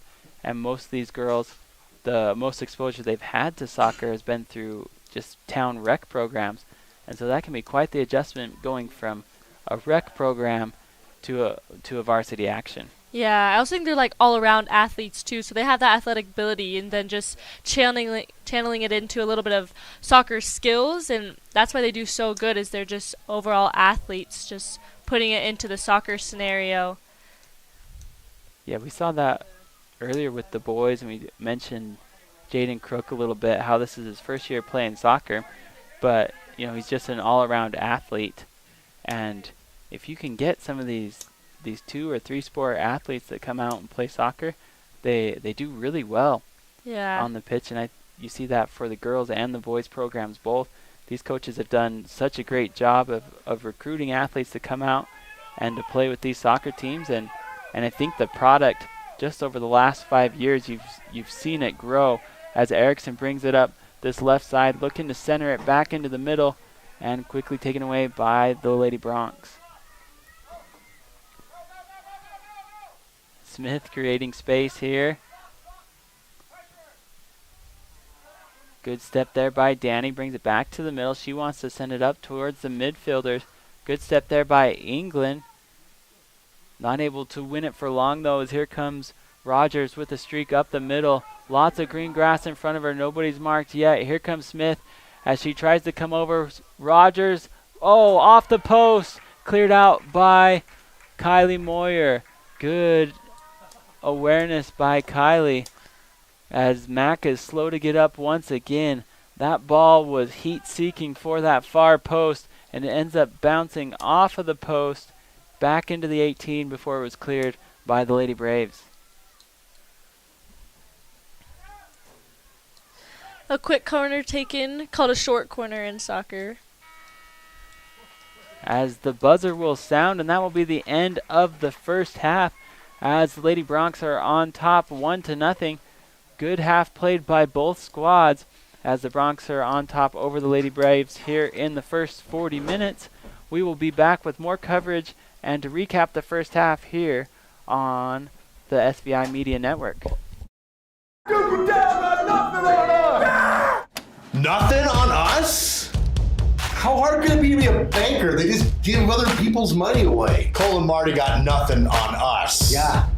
most of these girls, the most exposure they've had to soccer has been through just town rec programs, and so that can be quite the adjustment going from a rec program to a varsity action. Yeah, I also think they're like all-around athletes too, so they have that athletic ability and then just channeling it into a little bit of soccer skills, and that's why they do so good, is they're just overall athletes, just putting it into the soccer scenario. Yeah, we saw that earlier with the boys, and we mentioned Jaden Crook a little bit, how this is his first year playing soccer, but you know, he's just an all-around athlete, and if you can get some of these 2 or 3 sport athletes that come out and play soccer, they do really well on the pitch, and you see that for the girls and the boys programs both. These coaches have done such a great job of recruiting athletes to come out and to play with these soccer teams, and I think the product just over the last 5 years, you've seen it grow as Erickson brings it up this left side, looking to center it back into the middle, and quickly taken away by the Lady Bronx. Smith creating space here. Good step there by Danny. Brings it back to the middle. She wants to send it up towards the midfielders. Good step there by England. Not able to win it for long, though, as here comes Rogers with a streak up the middle. Lots of green grass in front of her. Nobody's marked yet. Here comes Smith as she tries to come over. Rogers, off the post. Cleared out by Kylie Moyer. Good awareness by Kylie as Mack is slow to get up once again. That ball was heat-seeking for that far post, and it ends up bouncing off of the post back into the 18 before it was cleared by the Lady Braves. A quick corner taken, called a short corner in soccer. As the buzzer will sound, and that will be the end of the first half, as the Lady Broncs are on top 1-0. Good half played by both squads, as the Broncs are on top over the Lady Braves here in the first 40 minutes. We will be back with more coverage and to recap the first half here on the SBI Media Network. Nothing on us? How hard could it be to be a banker? They just give other people's money away. Cole and Marty got nothing on us. Yeah.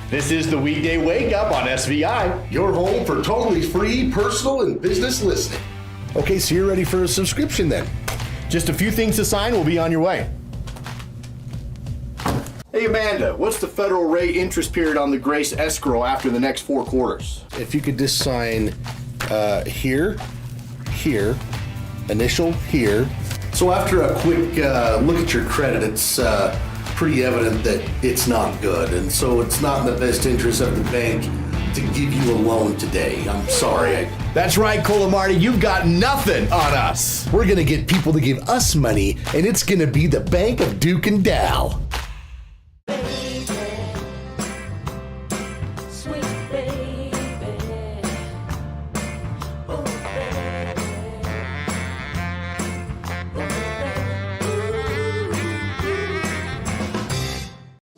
This is the Weekday Wake Up on SVI, your home for totally free personal and business listening. Okay, so you're ready for a subscription then? Just a few things to sign, we'll be on your way. Hey Amanda, what's the federal rate interest period on the Grace escrow after the next 4 quarters? If you could just sign here, initial here. So after a quick look at your credit, it's pretty evident that it's not good, and so it's not in the best interest of the bank to give you a loan today. I'm sorry. That's right, Cole and Marty, you've got nothing on us. We're gonna get people to give us money, and it's gonna be the Bank of Duke and Dow.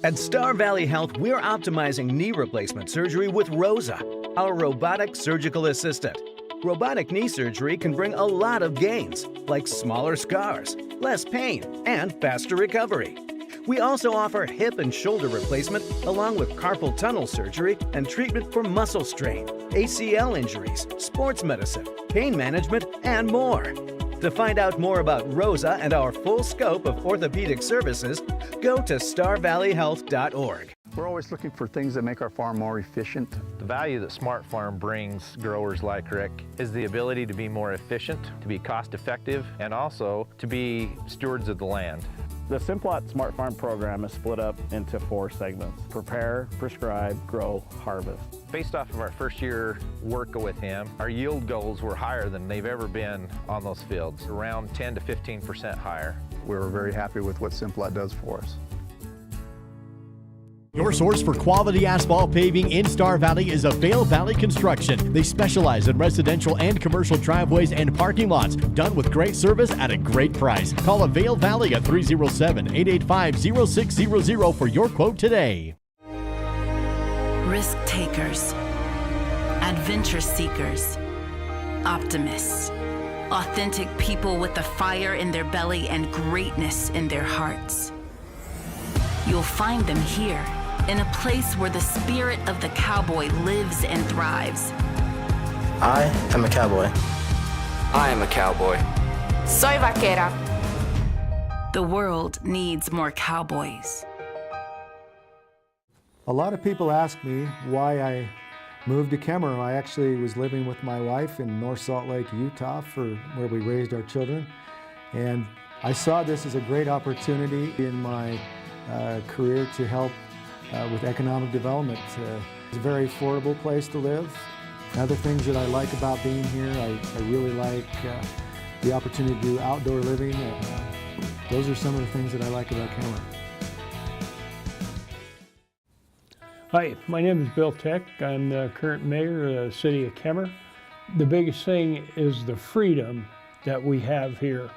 At Star Valley Health, we're optimizing knee replacement surgery with ROSA, our robotic surgical assistant. Robotic knee surgery can bring a lot of gains, like smaller scars, less pain, and faster recovery. We also offer hip and shoulder replacement, along with carpal tunnel surgery and treatment for muscle strain, ACL injuries, sports medicine, pain management, and more. To find out more about ROSA and our full scope of orthopedic services, go to starvalleyhealth.org. We're always looking for things that make our farm more efficient. The value that Smart Farm brings growers like Rick is the ability to be more efficient, to be cost effective, and also to be stewards of the land. The Simplot Smart Farm program is split up into 4 segments: prepare, prescribe, grow, harvest. Based off of our first year work with him, our yield goals were higher than they've ever been on those fields, around 10 to 15% higher. We were very happy with what Simplot does for us. Your source for quality asphalt paving in Star Valley is Vail Valley Construction. They specialize in residential and commercial driveways and parking lots, done with great service at a great price. Call Vail Valley at 307-885-0600 for your quote today. Risk takers, adventure seekers, optimists, authentic people with the fire in their belly and greatness in their hearts. You'll find them here, in a place where the spirit of the cowboy lives and thrives. I am a cowboy. I am a cowboy. Soy vaquera. The world needs more cowboys. A lot of people ask me why I moved to Kemmerer. I actually was living with my wife in North Salt Lake, Utah, where we raised our children. And I saw this as a great opportunity in my career to help with economic development. It's a very affordable place to live. Other things that I like about being here, I really like the opportunity to do outdoor living. Those are some of the things that I like about Kemmerer. Hi, my name is Bill Tech. I'm the current mayor of the city of Kemmerer. The biggest thing is the freedom that we have here,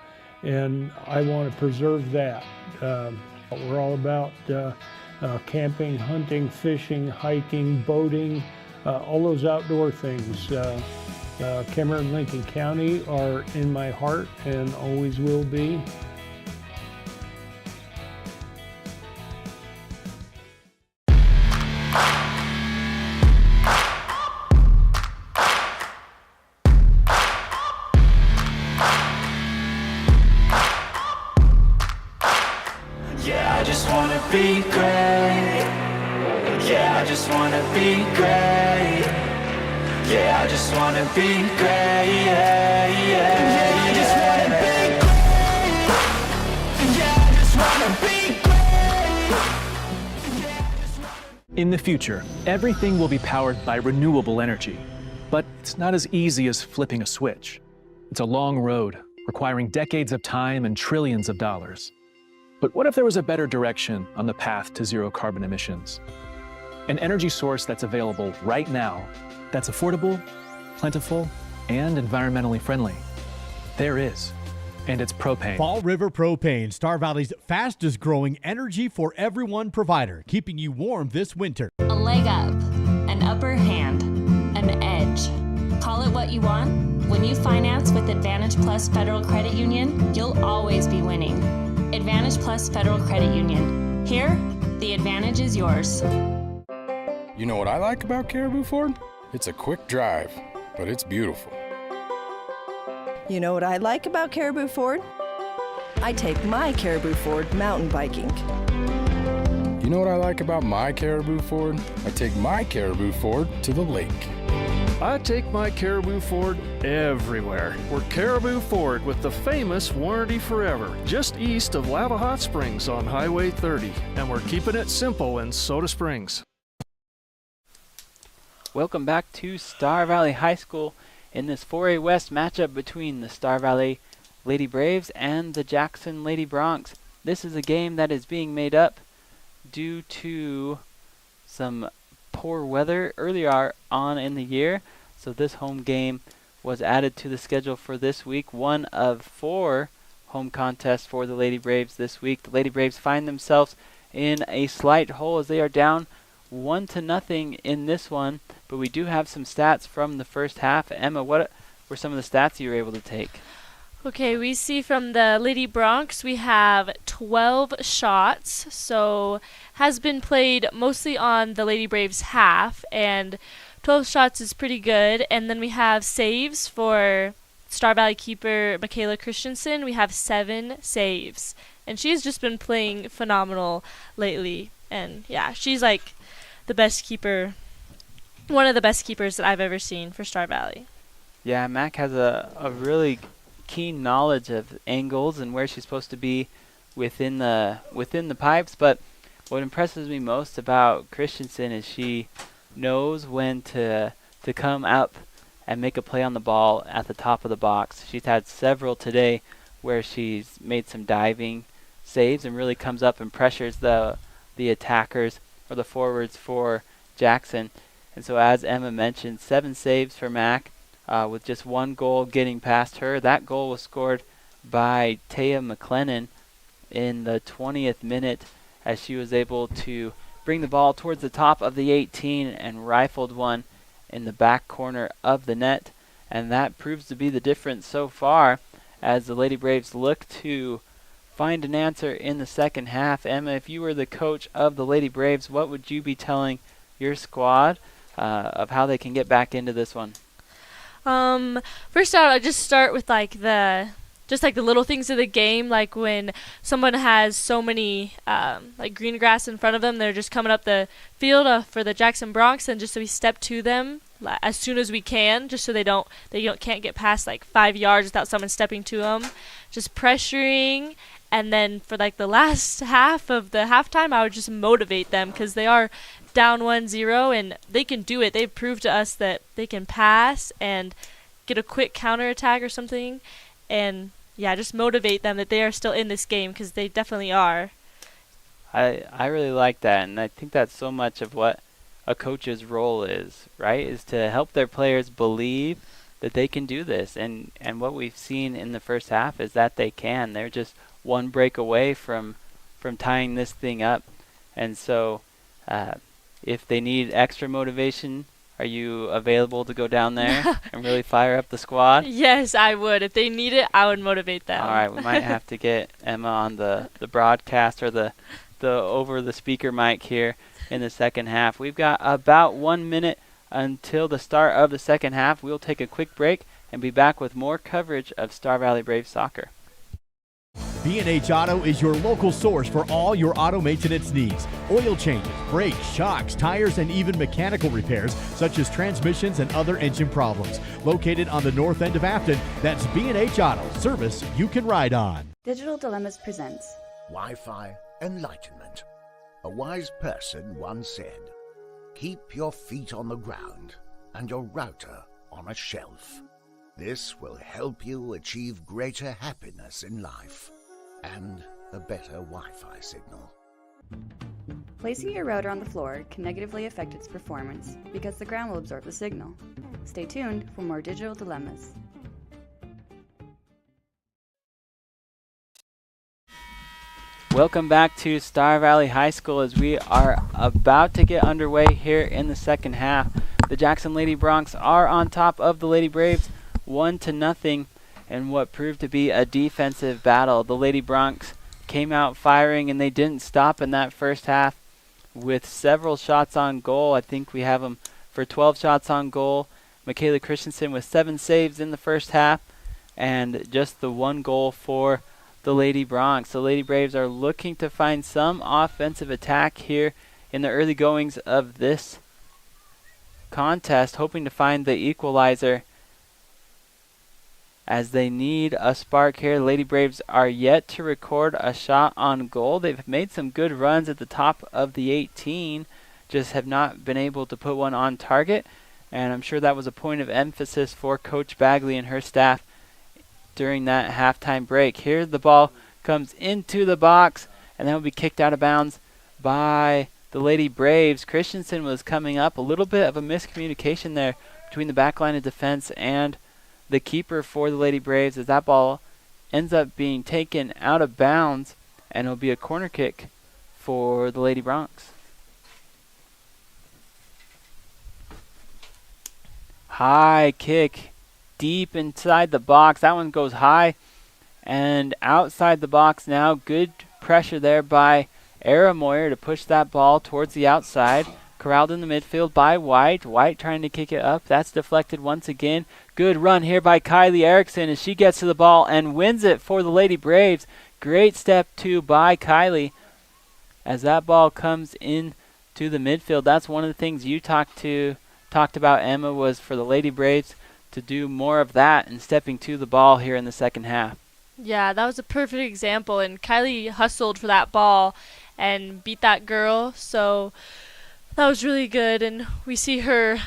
and I want to preserve that. We're all about camping, hunting, fishing, hiking, boating, all those outdoor things. Kemmer and Lincoln County are in my heart and always will be. Yeah, I just wanna be great. Yeah, I just wanna be great. Yeah, I just wanna be great. Yeah, yeah, yeah, I just wanna be great. Yeah, I just wanna be great. In the future, everything will be powered by renewable energy. But it's not as easy as flipping a switch. It's a long road, requiring decades of time and trillions of dollars. But what if there was a better direction on the path to zero carbon emissions? An energy source that's available right now, that's affordable, plentiful, and environmentally friendly. There is, and it's propane. Fall River Propane, Star Valley's fastest growing energy for everyone provider, keeping you warm this winter. A leg up, an upper hand, an edge. Call it what you want. When you finance with Advantage Plus Federal Credit Union, you'll always be winning. Advantage Plus Federal Credit Union. Here, the advantage is yours. You know what I like about Caribou Ford? It's a quick drive, but it's beautiful. You know what I like about Caribou Ford? I take my Caribou Ford mountain biking. You know what I like about my Caribou Ford? I take my Caribou Ford to the lake. I take my Caribou Ford everywhere. We're Caribou Ford with the famous Warranty Forever, just east of Lava Hot Springs on Highway 30. And we're keeping it simple in Soda Springs. Welcome back to Star Valley High School in this 4A West matchup between the Star Valley Lady Braves and the Jackson Lady Broncs. This is a game that is being made up due to some poor weather earlier on in the year. So this home game was added to the schedule for this week. One of 4 home contests for the Lady Braves this week. The Lady Braves find themselves in a slight hole as they are down 1-0 in this one. But we do have some stats from the first half. Emma, what were some of the stats you were able to take? Okay, we see from the Lady Broncs we have 12 shots, so has been played mostly on the Lady Braves half, and 12 shots is pretty good. And then we have saves for Star Valley keeper Michaela Christensen. We have 7 saves, and she's just been playing phenomenal lately. And yeah, she's like the best keeper, one of the best keepers that I've ever seen for Star Valley. Yeah, Mac has a really keen knowledge of angles and where she's supposed to be within the pipes. But what impresses me most about Christensen is she knows when to come up and make a play on the ball at the top of the box. She's had several today where she's made some diving saves and really comes up and pressures the attackers or the forwards for Jackson. And so as Emma mentioned, 7 saves for Mac. With just 1 goal getting past her. That goal was scored by Taya McLennan in the 20th minute as she was able to bring the ball towards the top of the 18 and rifled one in the back corner of the net. And that proves to be the difference so far as the Lady Braves look to find an answer in the second half. Emma, if you were the coach of the Lady Braves, what would you be telling your squad of how they can get back into this one? First out, I just start with like the little things of the game, like when someone has so many like green grass in front of them, they're just coming up the field for the Jackson Broncs, and just so we step to them as soon as we can, just so they can't get past like 5 yards without someone stepping to them, just pressuring. And then for like the last half of the halftime, I would just motivate them because they are down 1-0 and they can do it. They've proved to us that they can pass and get a quick counterattack or something. And yeah, just motivate them that they are still in this game because they definitely are. I really like that, and I think that's so much of what a coach's role is, right? Is to help their players believe that they can do this. And what we've seen in the first half is that they can. They're just one break away from tying this thing up. And so if they need extra motivation, are you available to go down there and really fire up the squad? Yes, I would. If they need it, I would motivate them. All right, we might have to get Emma on the broadcast or the over the speaker mic here in the second half. We've got about 1 minute until the start of the second half. We'll take a quick break and be back with more coverage of Star Valley Braves soccer. B&H Auto is your local source for all your auto maintenance needs. Oil changes, brakes, shocks, tires, and even mechanical repairs such as transmissions and other engine problems. Located on the north end of Afton, that's B&H Auto, service you can ride on. Digital Dilemmas presents Wi-Fi Enlightenment. A wise person once said, "Keep your feet on the ground and your router on a shelf. This will help you achieve greater happiness in life and a better Wi-Fi signal." Placing your router on the floor can negatively affect its performance because the ground will absorb the signal. Stay tuned for more Digital Dilemmas. Welcome back to Star Valley High School as we are about to get underway here in the second half. The Jackson Lady Broncs are on top of the Lady Braves 1-0 in what proved to be a defensive battle. The Lady Broncs came out firing and they didn't stop in that first half with several shots on goal. I think we have them for 12 shots on goal. Michaela Christensen with 7 saves in the first half and just the 1 goal for the Lady Broncs. The Lady Braves are looking to find some offensive attack here in the early goings of this contest, hoping to find the equalizer as they need a spark here. The Lady Braves are yet to record a shot on goal. They've made some good runs at the top of the 18, just have not been able to put one on target, and I'm sure that was a point of emphasis for Coach Bagley and her staff during that halftime break. Here the ball comes into the box and then will be kicked out of bounds by the Lady Braves. Christensen was coming up. A little bit of a miscommunication there between the back line of defense and the keeper for the Lady Braves as that ball ends up being taken out of bounds, and it'll be a corner kick for the Lady Broncs. High kick deep inside the box. That one goes high and outside the box now. Good pressure there by Era Moyer to push that ball towards the outside. Corralled in the midfield by White. White trying to kick it up. That's deflected once again. Good run here by Kylie Erickson as she gets to the ball and wins it for the Lady Braves. Great step two by Kylie as that ball comes in to the midfield. That's one of the things you talked about, Emma, was for the Lady Braves to do more of that and stepping to the ball here in the second half. Yeah, that was a perfect example, and Kylie hustled for that ball and beat that girl, so that was really good, and we see her,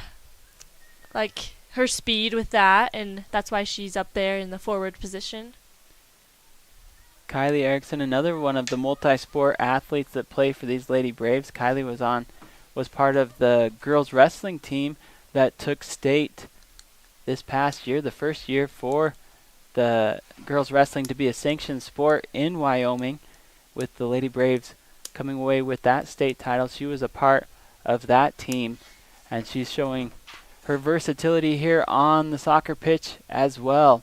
like, her speed with that, and that's why she's up there in the forward position. Kylie Erickson, another one of the multi-sport athletes that play for these Lady Braves. Kylie was part of the girls wrestling team that took state this past year, the first year for the girls wrestling to be a sanctioned sport in Wyoming, with the Lady Braves coming away with that state title. She was a part of that team, and she's showing her versatility here on the soccer pitch as well.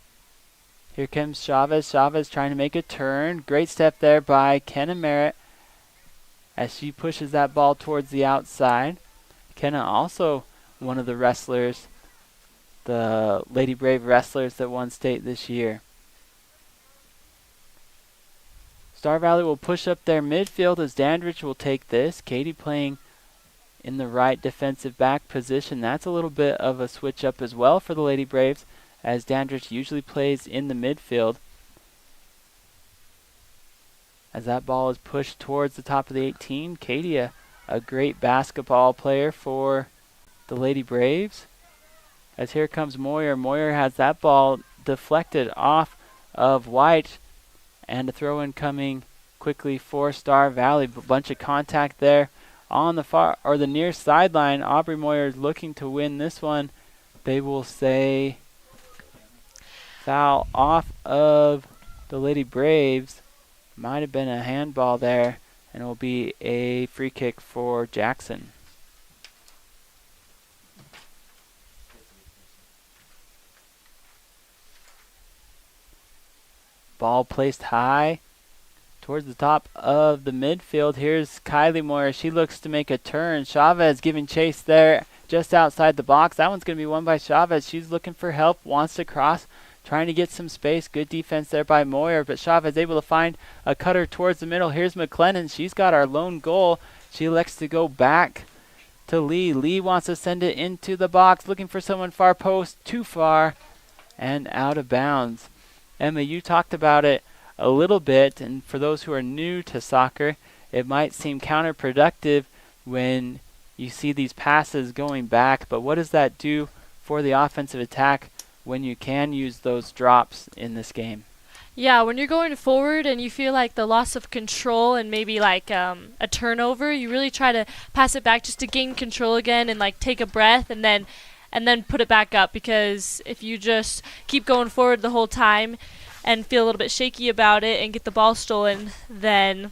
Here comes Chavez. Chavez trying to make a turn. Great step there by Kenna Merritt as she pushes that ball towards the outside. Kenna also one of the wrestlers, the Lady Brave wrestlers that won state this year. Star Valley will push up their midfield as Dandridge will take this. Katie playing in the right defensive back position. That's a little bit of a switch up as well for the Lady Braves, as Dandridge usually plays in the midfield. As that ball is pushed towards the top of the 18, Katie, a great basketball player for the Lady Braves. As here comes Moyer. Moyer has that ball deflected off of White, and a throw-in coming quickly for Star Valley. A bunch of contact there on the far or the near sideline. Aubrey Moyer is looking to win this one. They will say foul off of the Lady Braves. Might have been a handball there and it will be a free kick for Jackson. Ball placed high towards the top of the midfield. Here's Kylie Moore. She looks to make a turn. Chavez giving chase there just outside the box. That one's going to be won by Chavez. She's looking for help, wants to cross, trying to get some space. Good defense there by Moyer, but Chavez able to find a cutter towards the middle. Here's McLennan. She's got our lone goal. She elects to go back to Lee. Lee wants to send it into the box, looking for someone far post, too far, and out of bounds. Emma, you talked about it a little bit, and for those who are new to soccer, it might seem counterproductive when you see these passes going back, but what does that do for the offensive attack when you can use those drops in this game? Yeah, when you're going forward and you feel like the loss of control and maybe like a turnover, you really try to pass it back just to gain control again and like take a breath and then put it back up, because if you just keep going forward the whole time and feel a little bit shaky about it and get the ball stolen, then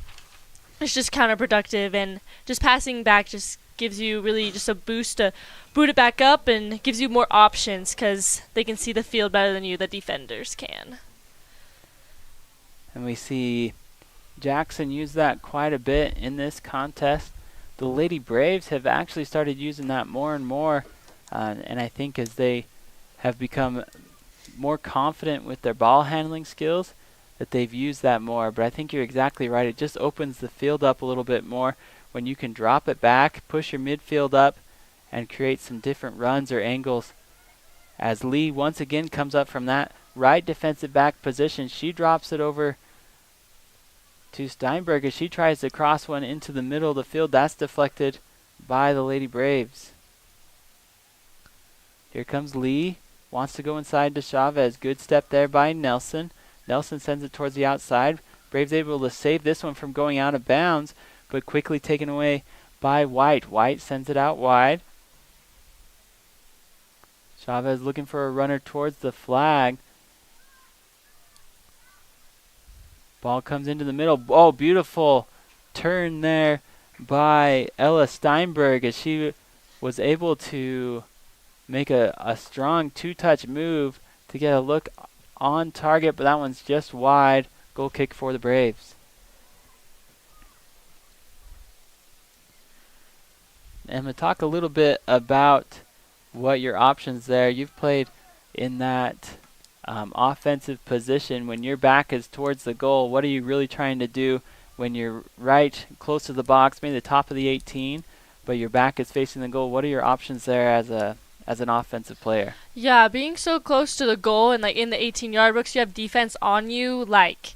it's just counterproductive, and just passing back just gives you really just a boost to boot it back up and gives you more options because they can see the field better than you, the defenders can. And we see Jackson use that quite a bit in this contest. The Lady Braves have actually started using that more and more, and I think as they have become more confident with their ball handling skills, that they've used that more. But I think you're exactly right. It just opens the field up a little bit more when you can drop it back, push your midfield up, and create some different runs or angles. As Lee once again comes up from that right defensive back position, she drops it over to Steinberg as she tries to cross one into the middle of the field. That's deflected by the Lady Braves. Here comes Lee. Wants to go inside to Chavez. Good step there by Nelson. Nelson sends it towards the outside. Braves able to save this one from going out of bounds, but quickly taken away by White. White sends it out wide. Chavez looking for a runner towards the flag. Ball comes into the middle. Oh, beautiful turn there by Ella Steinberg as she was able to make a strong two-touch move to get a look on target, but that one's just wide. Goal kick for the Braves. Emma, talk a little bit about what your options there. You've played in that offensive position. When your back is towards the goal, what are you really trying to do when you're right close to the box, maybe the top of the 18, but your back is facing the goal? What are your options there as an offensive player? Yeah, being so close to the goal and like in the 18-yard box, you have defense on you like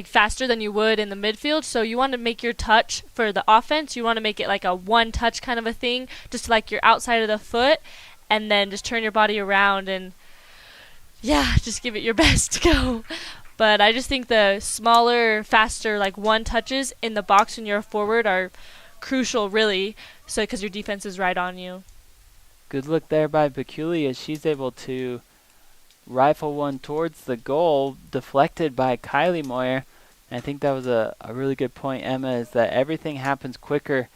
faster than you would in the midfield. So you want to make your touch for the offense. You want to make it like a one-touch kind of a thing, just like your outside of the foot, and then just turn your body around and just give it your best to go. But I just think the smaller, faster, like one touches in the box when you're forward are crucial, really. So because your defense is right on you. Good look there by Bekuli as she's able to rifle one towards the goal, deflected by Kylie Moyer. And I think that was a really good point, Emma, is that everything happens quicker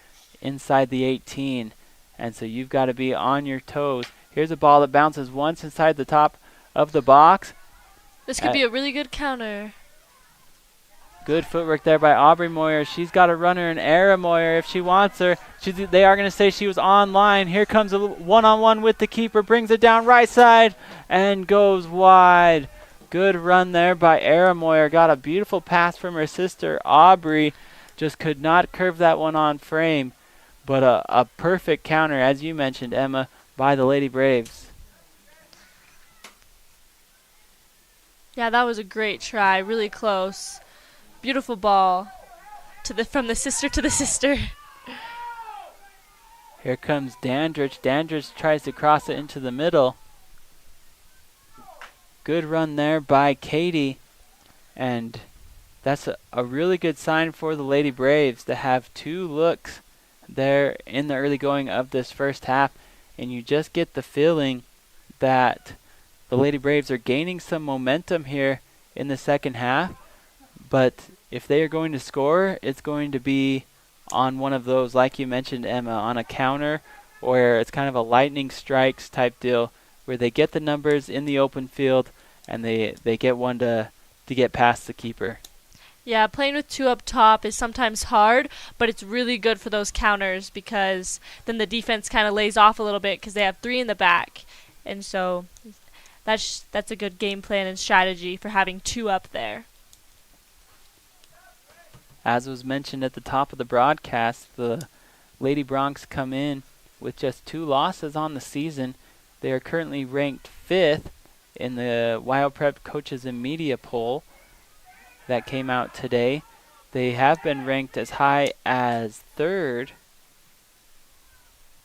inside the 18. And so you've got to be on your toes. Here's a ball that bounces once inside the top of the box. This could be a really good counter. Good footwork there by Aubrey Moyer. She's got a runner in Era Moyer if she wants her. They are going to say she was online. Here comes a one-on-one with the keeper. Brings it down right side and goes wide. Good run there by Era Moyer. Got a beautiful pass from her sister Aubrey. Just could not curve that one on frame. But a perfect counter, as you mentioned, Emma, by the Lady Braves. Yeah, that was a great try. Really close. Beautiful ball from the sister to the sister. Here comes Dandridge. Dandridge tries to cross it into the middle. Good run there by Katie. And that's a really good sign for the Lady Braves to have two looks there in the early going of this first half. And you just get the feeling that the Lady Braves are gaining some momentum here in the second half. But if they are going to score, it's going to be on one of those, like you mentioned, Emma, on a counter, where it's kind of a lightning strikes type deal, where they get the numbers in the open field and they get one to get past the keeper. Yeah, playing with 2 up top is sometimes hard, but it's really good for those counters because then the defense kind of lays off a little bit because they have 3 in the back. And so that's a good game plan and strategy for having 2 up there. As was mentioned at the top of the broadcast, the Lady Broncs come in with just 2 losses on the season. They are currently ranked 5th in the Wild Prep Coaches and Media poll that came out today. They have been ranked as high as 3rd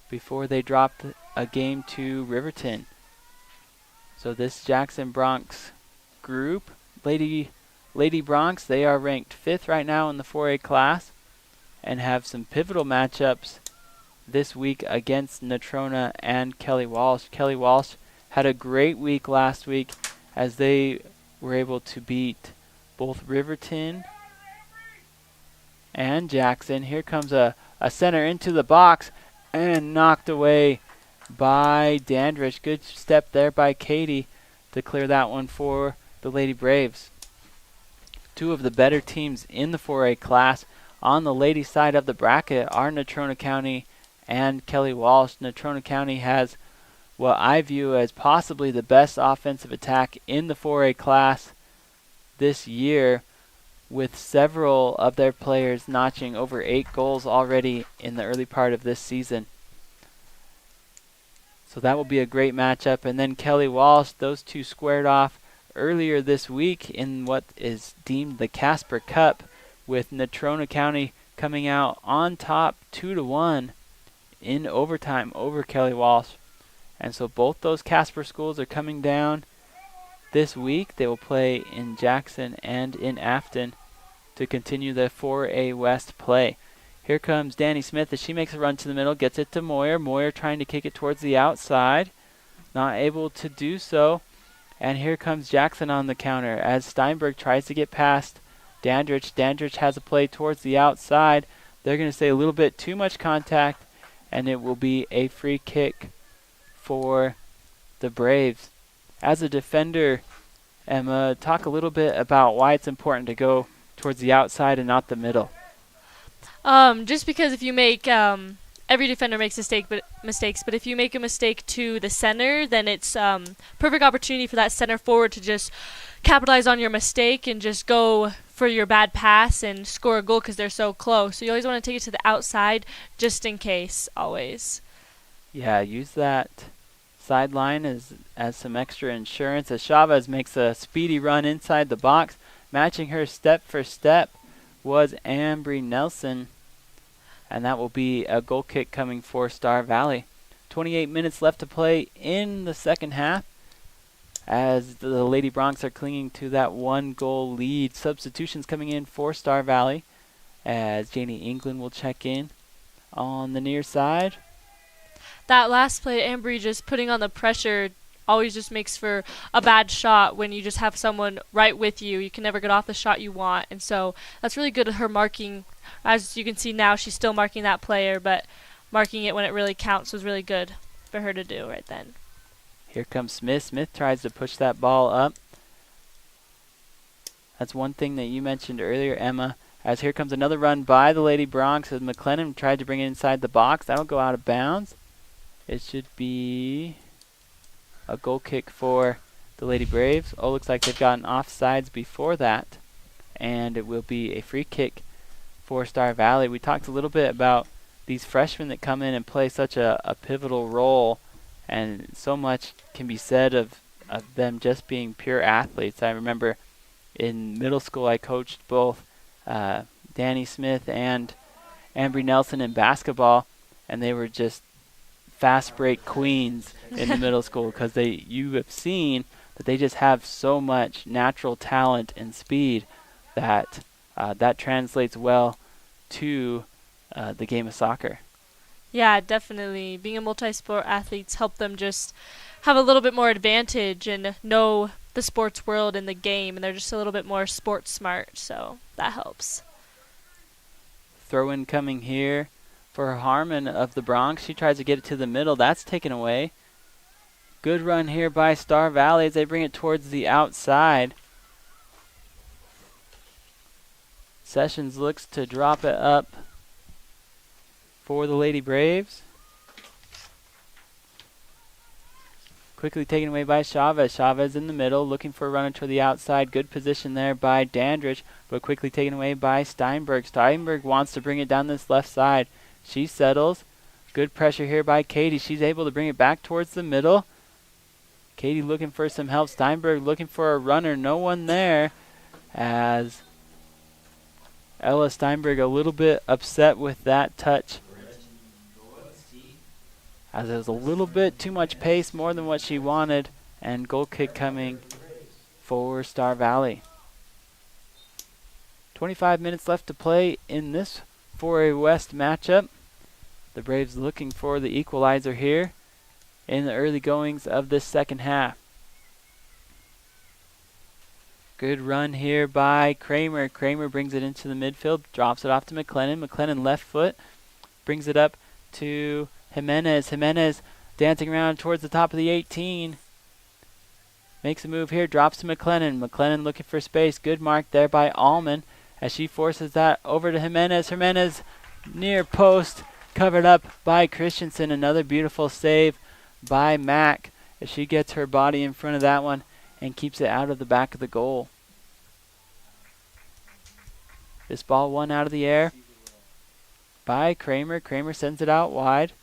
before they dropped a game to Riverton. So this Jackson Broncs group, Lady Broncs, they are ranked 5th right now in the 4A class and have some pivotal matchups this week against Natrona and Kelly Walsh. Kelly Walsh had a great week last week as they were able to beat both Riverton and Jackson. Here comes a center into the box and knocked away by Dandridge. Good step there by Katie to clear that one for the Lady Braves. 2 of the better teams in the 4A class on the lady side of the bracket are Natrona County and Kelly Walsh. Natrona County has what I view as possibly the best offensive attack in the 4A class this year, with several of their players notching over 8 goals already in the early part of this season. So that will be a great matchup. And then Kelly Walsh, those 2 squared off earlier this week in what is deemed the Casper Cup, with Natrona County coming out on top 2-1 in overtime over Kelly Walsh. And so both those Casper schools are coming down this week. They will play in Jackson and in Afton to continue the 4A West play. Here comes Danny Smith as she makes a run to the middle, gets it to Moyer. Moyer trying to kick it towards the outside, not able to do so. And here comes Jackson on the counter as Steinberg tries to get past Dandridge. Dandridge has a play towards the outside. They're going to say a little bit too much contact, and it will be a free kick for the Braves. As a defender, Emma, talk a little bit about why it's important to go towards the outside and not the middle. Just because if you make every defender makes mistakes, but if you make a mistake to the center, then it's perfect opportunity for that center forward to just capitalize on your mistake and just go for your bad pass and score a goal because they're so close. So you always want to take it to the outside just in case, always. Yeah, use that sideline as some extra insurance as Chavez makes a speedy run inside the box. Matching her step for step was Ambry Nelson, and that will be a goal kick coming for Star Valley. 28 minutes left to play in the second half as the Lady Broncs are clinging to that 1-goal lead. Substitutions coming in for Star Valley as Janie England will check in on the near side. That last play, Ambry just putting on the pressure always just makes for a bad shot when you just have someone right with you. You can never get off the shot you want. And so that's really good at her marking. As you can see now, she's still marking that player, but marking it when it really counts was really good for her to do right then. Here comes Smith. Smith tries to push that ball up. That's one thing that you mentioned earlier, Emma, as here comes another run by the Lady Broncs as McLennan tried to bring it inside the box. That'll go out of bounds. It should be a goal kick for the Lady Braves. Oh, looks like they've gotten offsides before that. And it will be a free kick for Star Valley. We talked a little bit about these freshmen that come in and play such a pivotal role, and so much can be said of them just being pure athletes. I remember in middle school I coached both Danny Smith and Ambry Nelson in basketball, and they were just fast break queens in the middle school because you have seen that they just have so much natural talent and speed that that translates well to the game of soccer. Yeah, definitely. Being a multi-sport athletes help them just have a little bit more advantage and know the sports world in the game, and they're just a little bit more sports smart, so that helps. Throw-in coming here for Harmon of the Bronx. She tries to get it to the middle. That's taken away. Good run here by Star Valley as they bring it towards the outside. Sessions looks to drop it up for the Lady Braves. Quickly taken away by Chavez. Chavez in the middle, looking for a runner to the outside. Good position there by Dandridge, but quickly taken away by Steinberg. Steinberg wants to bring it down this left side. She settles. Good pressure here by Katie. She's able to bring it back towards the middle. Katie looking for some help. Steinberg looking for a runner. No one there, as Ella Steinberg a little bit upset with that touch, as it was a little bit too much pace, more than what she wanted, and goal kick coming for Star Valley. 25 minutes left to play in this 4A West matchup. The Braves looking for the equalizer here in the early goings of this second half. Good run here by Kramer. Kramer brings it into the midfield, drops it off to McLennan. McLennan left foot, brings it up to Jimenez. Jimenez dancing around towards the top of the 18. Makes a move here, drops to McLennan. McLennan looking for space. Good mark there by Allman as she forces that over to Jimenez. Jimenez near post, covered up by Christensen. Another beautiful save by Mack as she gets her body in front of that one and keeps it out of the back of the goal. This ball won out of the air by Kramer. Kramer sends it out wide.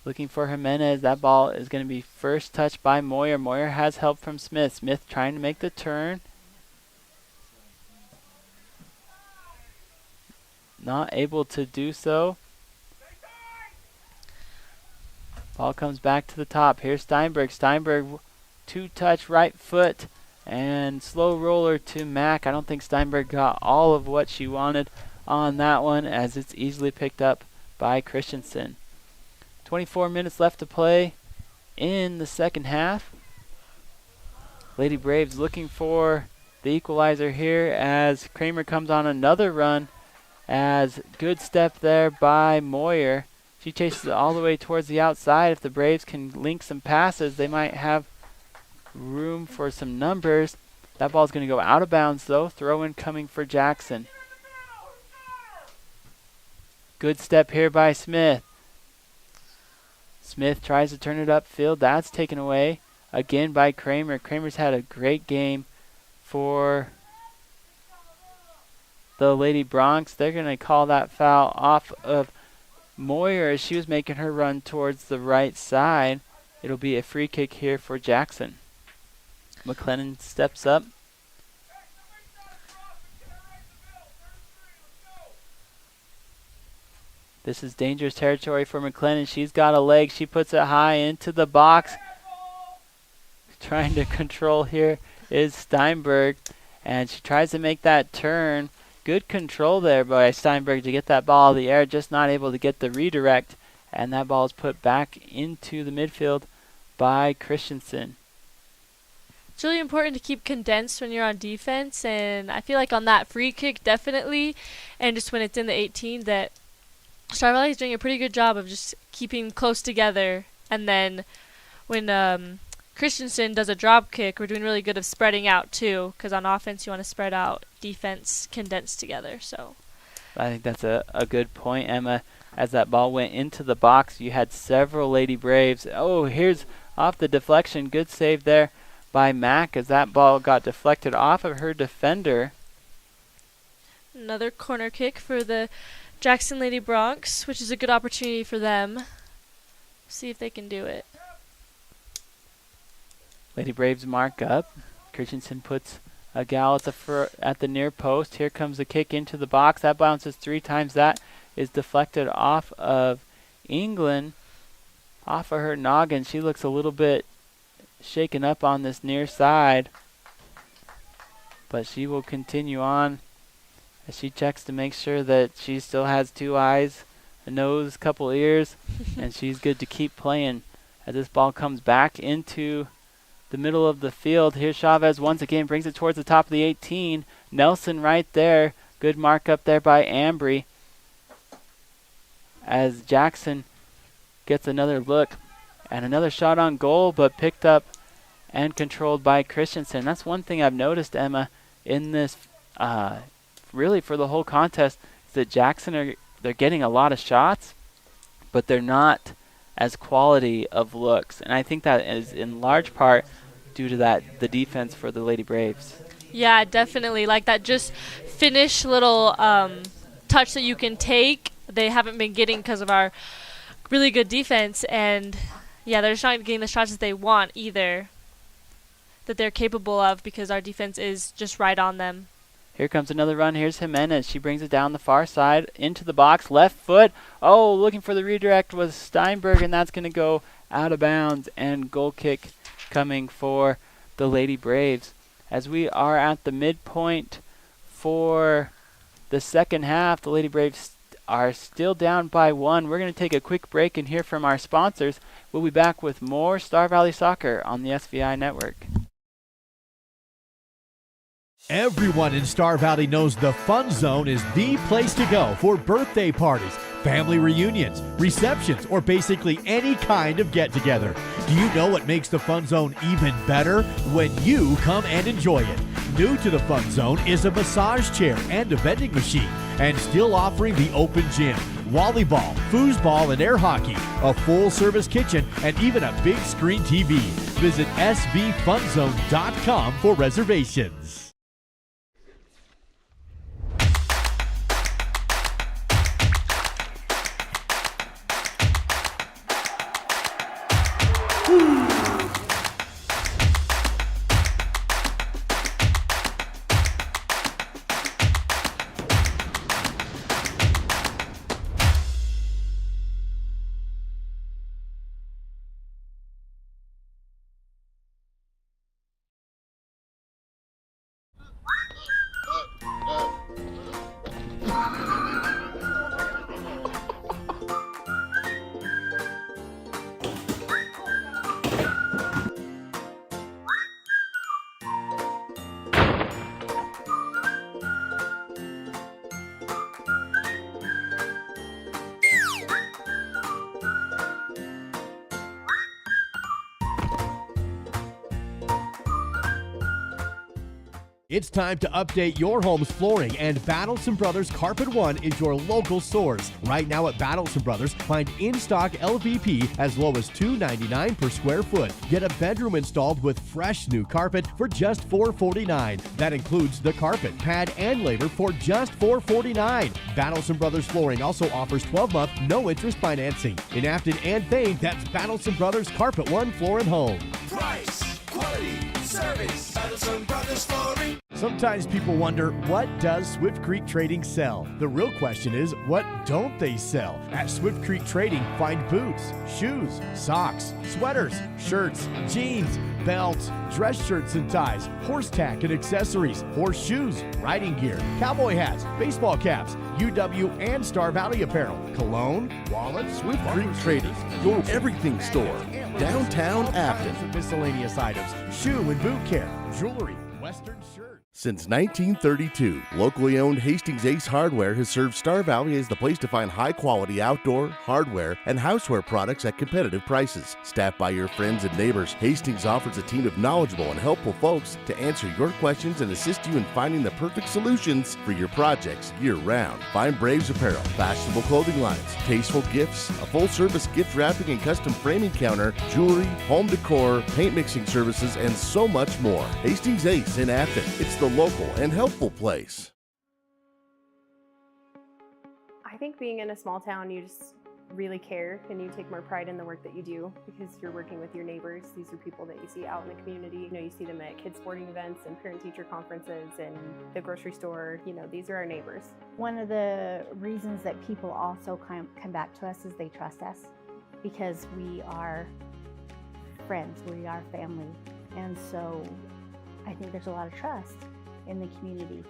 Looking for Jimenez. That ball is going to be first touched by Moyer. Moyer has help from Smith. Smith trying to make the turn. Not able to do so. Ball comes back to the top. Here's Steinberg. Steinberg, two-touch right foot and slow roller to Mack. I don't think Steinberg got all of what she wanted on that one, as it's easily picked up by Christensen. 24 minutes left to play in the second half. Lady Braves looking for the equalizer here as Kramer comes on another run, as good step there by Moyer. She chases it all the way towards the outside. If the Braves can link some passes, they might have room for some numbers. That ball's going to go out of bounds though. Throw in coming for Jackson. Good step here by Smith. Smith tries to turn it upfield. That's taken away again by Kramer. Kramer's had a great game for the Lady Bronx. They're going to call that foul off of Moyer as she was making her run towards the right side. It'll be a free kick here for Jackson. McLennan steps up. This is dangerous territory for McLennan. She's got a leg. She puts it high into the box. Trying to control here is Steinberg. And she tries to make that turn. Good control there by Steinberg to get that ball out of the air. Just not able to get the redirect. And that ball is put back into the midfield by Christensen. It's really important to keep condensed when you're on defense. And I feel like on that free kick, definitely. And just when it's in the 18, that Star Valley is doing a pretty good job of just keeping close together, and then when Christensen does a drop kick, we're doing really good of spreading out too, because on offense you want to spread out, defense condensed together. So I think that's a good point, Emma. As that ball went into the box, you had several Lady Braves. Oh, here's off the deflection. Good save there by Mack as that ball got deflected off of her defender. Another corner kick for the Jackson Lady Bronx, which is a good opportunity for them. See if they can do it. Lady Braves mark up. Christensen puts a gal at the near post. Here comes the kick into the box. That bounces 3 times. That is deflected off of England, off of her noggin. She looks a little bit shaken up on this near side, but she will continue on as she checks to make sure that she still has 2 eyes, a nose, couple ears, and she's good to keep playing as this ball comes back into the middle of the field. Here's Chavez once again, brings it towards the top of the 18. Nelson right there. Good mark up there by Ambry. As Jackson gets another look and another shot on goal, but picked up and controlled by Christensen. That's one thing I've noticed, Emma, in this really for the whole contest, is that Jackson they're getting a lot of shots, but they're not as quality of looks. And I think that is in large part due to the defense for the Lady Braves. Yeah, definitely. Like that just finish little touch that you can take, they haven't been getting because of our really good defense. And, yeah, they're just not getting the shots that they want either, that they're capable of, because our defense is just right on them. Here comes another run. Here's Jimenez. She brings it down the far side into the box. Left foot. Oh, looking for the redirect was Steinberg, and that's going to go out of bounds. And goal kick coming for the Lady Braves. As we are at the midpoint for the second half, the Lady Braves are still down by 1. We're going to take a quick break and hear from our sponsors. We'll be back with more Star Valley Soccer on the SVI Network. Everyone in Star Valley knows the Fun Zone is the place to go for birthday parties, family reunions, receptions, or basically any kind of get-together. Do you know what makes the Fun Zone even better? When you come and enjoy it. New to the Fun Zone is a massage chair and a vending machine, and still offering the open gym, volleyball, foosball, and air hockey, a full-service kitchen, and even a big screen TV. Visit sbfunzone.com for reservations. It's time to update your home's flooring, and Battleson Brothers Carpet One is your local source. Right now at Battleson Brothers, find in-stock LVP as low as $2.99 per square foot. Get a bedroom installed with fresh new carpet for just $4.49. That includes the carpet, pad, and labor for just $4.49. Battleson Brothers Flooring also offers 12-month no-interest financing. In Afton and Thane, that's Battleson Brothers Carpet One Floor and Home. Price, quality, service, Battleson Brothers Flooring. Sometimes people wonder, what does Swift Creek Trading sell? The real question is, what don't they sell? At Swift Creek Trading, find boots, shoes, socks, sweaters, shirts, jeans, belts, dress shirts and ties, horse tack and accessories, horse shoes, riding gear, cowboy hats, baseball caps, UW and Star Valley apparel, cologne, wallets, Swift Creek Trading, your everything store, downtown Afton. Miscellaneous items, shoe and boot care, jewelry, western shirts. Since 1932, locally owned Hastings Ace Hardware has served Star Valley as the place to find high-quality outdoor, hardware, and houseware products at competitive prices. Staffed by your friends and neighbors, Hastings offers a team of knowledgeable and helpful folks to answer your questions and assist you in finding the perfect solutions for your projects year-round. Find Braves apparel, fashionable clothing lines, tasteful gifts, a full-service gift wrapping and custom framing counter, jewelry, home decor, paint mixing services, and so much more. Hastings Ace in Afton. It's the local and helpful place. I think being in a small town, you just really care and you take more pride in the work that you do because you're working with your neighbors. These are people that you see out in the community. You know, you see them at kids sporting events and parent-teacher conferences and the grocery store. You know, these are our neighbors. One of the reasons that people also come back to us is they trust us because we are friends, we are family. And so I think there's a lot of trust in the community.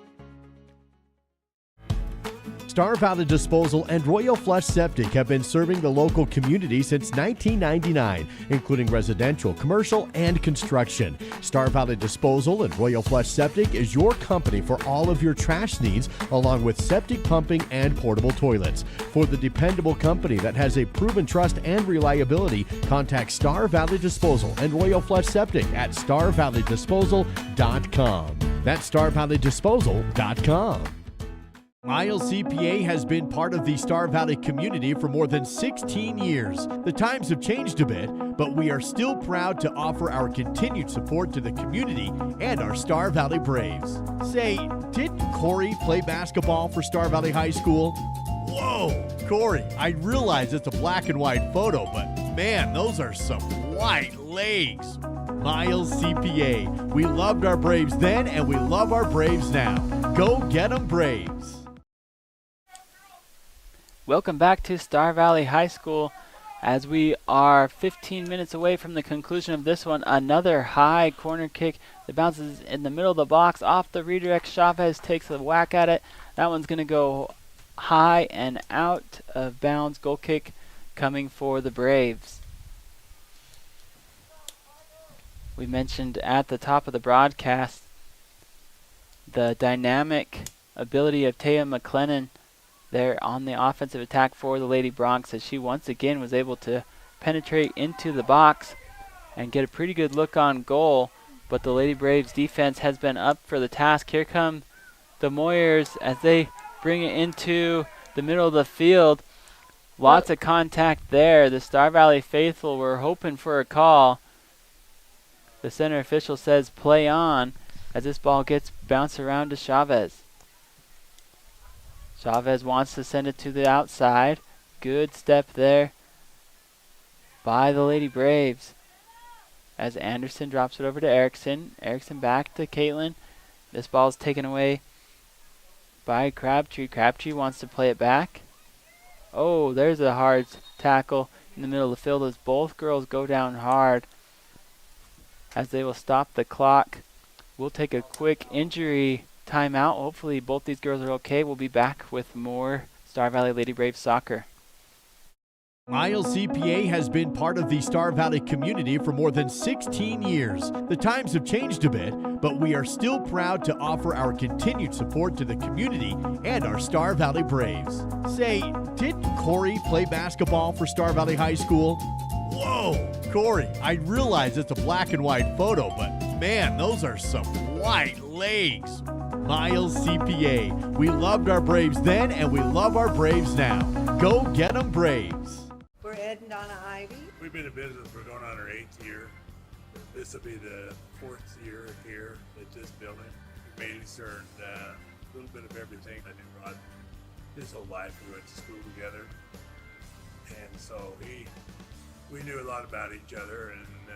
Star Valley Disposal and Royal Flush Septic have been serving the local community since 1999, including residential, commercial, and construction. Star Valley Disposal and Royal Flush Septic is your company for all of your trash needs, along with septic pumping and portable toilets. For the dependable company that has a proven trust and reliability, contact Star Valley Disposal and Royal Flush Septic at starvalleydisposal.com. That's starvalleydisposal.com. Miles CPA has been part of the Star Valley community for more than 16 years. The times have changed a bit, but we are still proud to offer our continued support to the community and our Star Valley Braves. Say, didn't Corey play basketball for Star Valley High School? Whoa, Corey, I realize it's a black and white photo, but man, those are some white legs. Miles CPA. We loved our Braves then, and we love our Braves now. Go get 'em, Braves. Welcome back to Star Valley High School. As we are 15 minutes away from the conclusion of this one, another high corner kick that bounces in the middle of the box off the redirect. Chavez takes a whack at it. That one's going to go high and out of bounds. Goal kick coming for the Braves. We mentioned at the top of the broadcast the dynamic ability of Taya McLennan there on the offensive attack for the Lady Bronx, as she once again was able to penetrate into the box and get a pretty good look on goal. But the Lady Braves defense has been up for the task. Here come the Moyers as they bring it into the middle of the field. Lots of contact there. The Star Valley faithful were hoping for a call. The center official says play on as this ball gets bounced around to Chavez. Chavez wants to send it to the outside. Good step there by the Lady Braves as Anderson drops it over to Erickson. Erickson back to Caitlin. This ball is taken away by Crabtree. Crabtree wants to play it back. Oh, there's a hard tackle in the middle of the field as both girls go down hard as they will stop the clock. We'll take a quick injury timeout. Hopefully both these girls are okay. We'll be back with more Star Valley Lady Braves soccer. Miles CPA has been part of the Star Valley community for more than 16 years. The times have changed a bit, but we are still proud to offer our continued support to the community and our Star Valley Braves. Say, didn't Corey play basketball for Star Valley High School? Whoa, Corey, I realize it's a black and white photo, but man, those are some white legs. Miles CPA. We loved our Braves then, and we love our Braves now. Go get 'em, Braves. We're Ed and Donna Ivy. We've been in business for going on our 8th year. This will be the 4th year here at this building. We mainly served a little bit of everything. I knew Rod his whole life. We went to school together. And so we knew a lot about each other, and we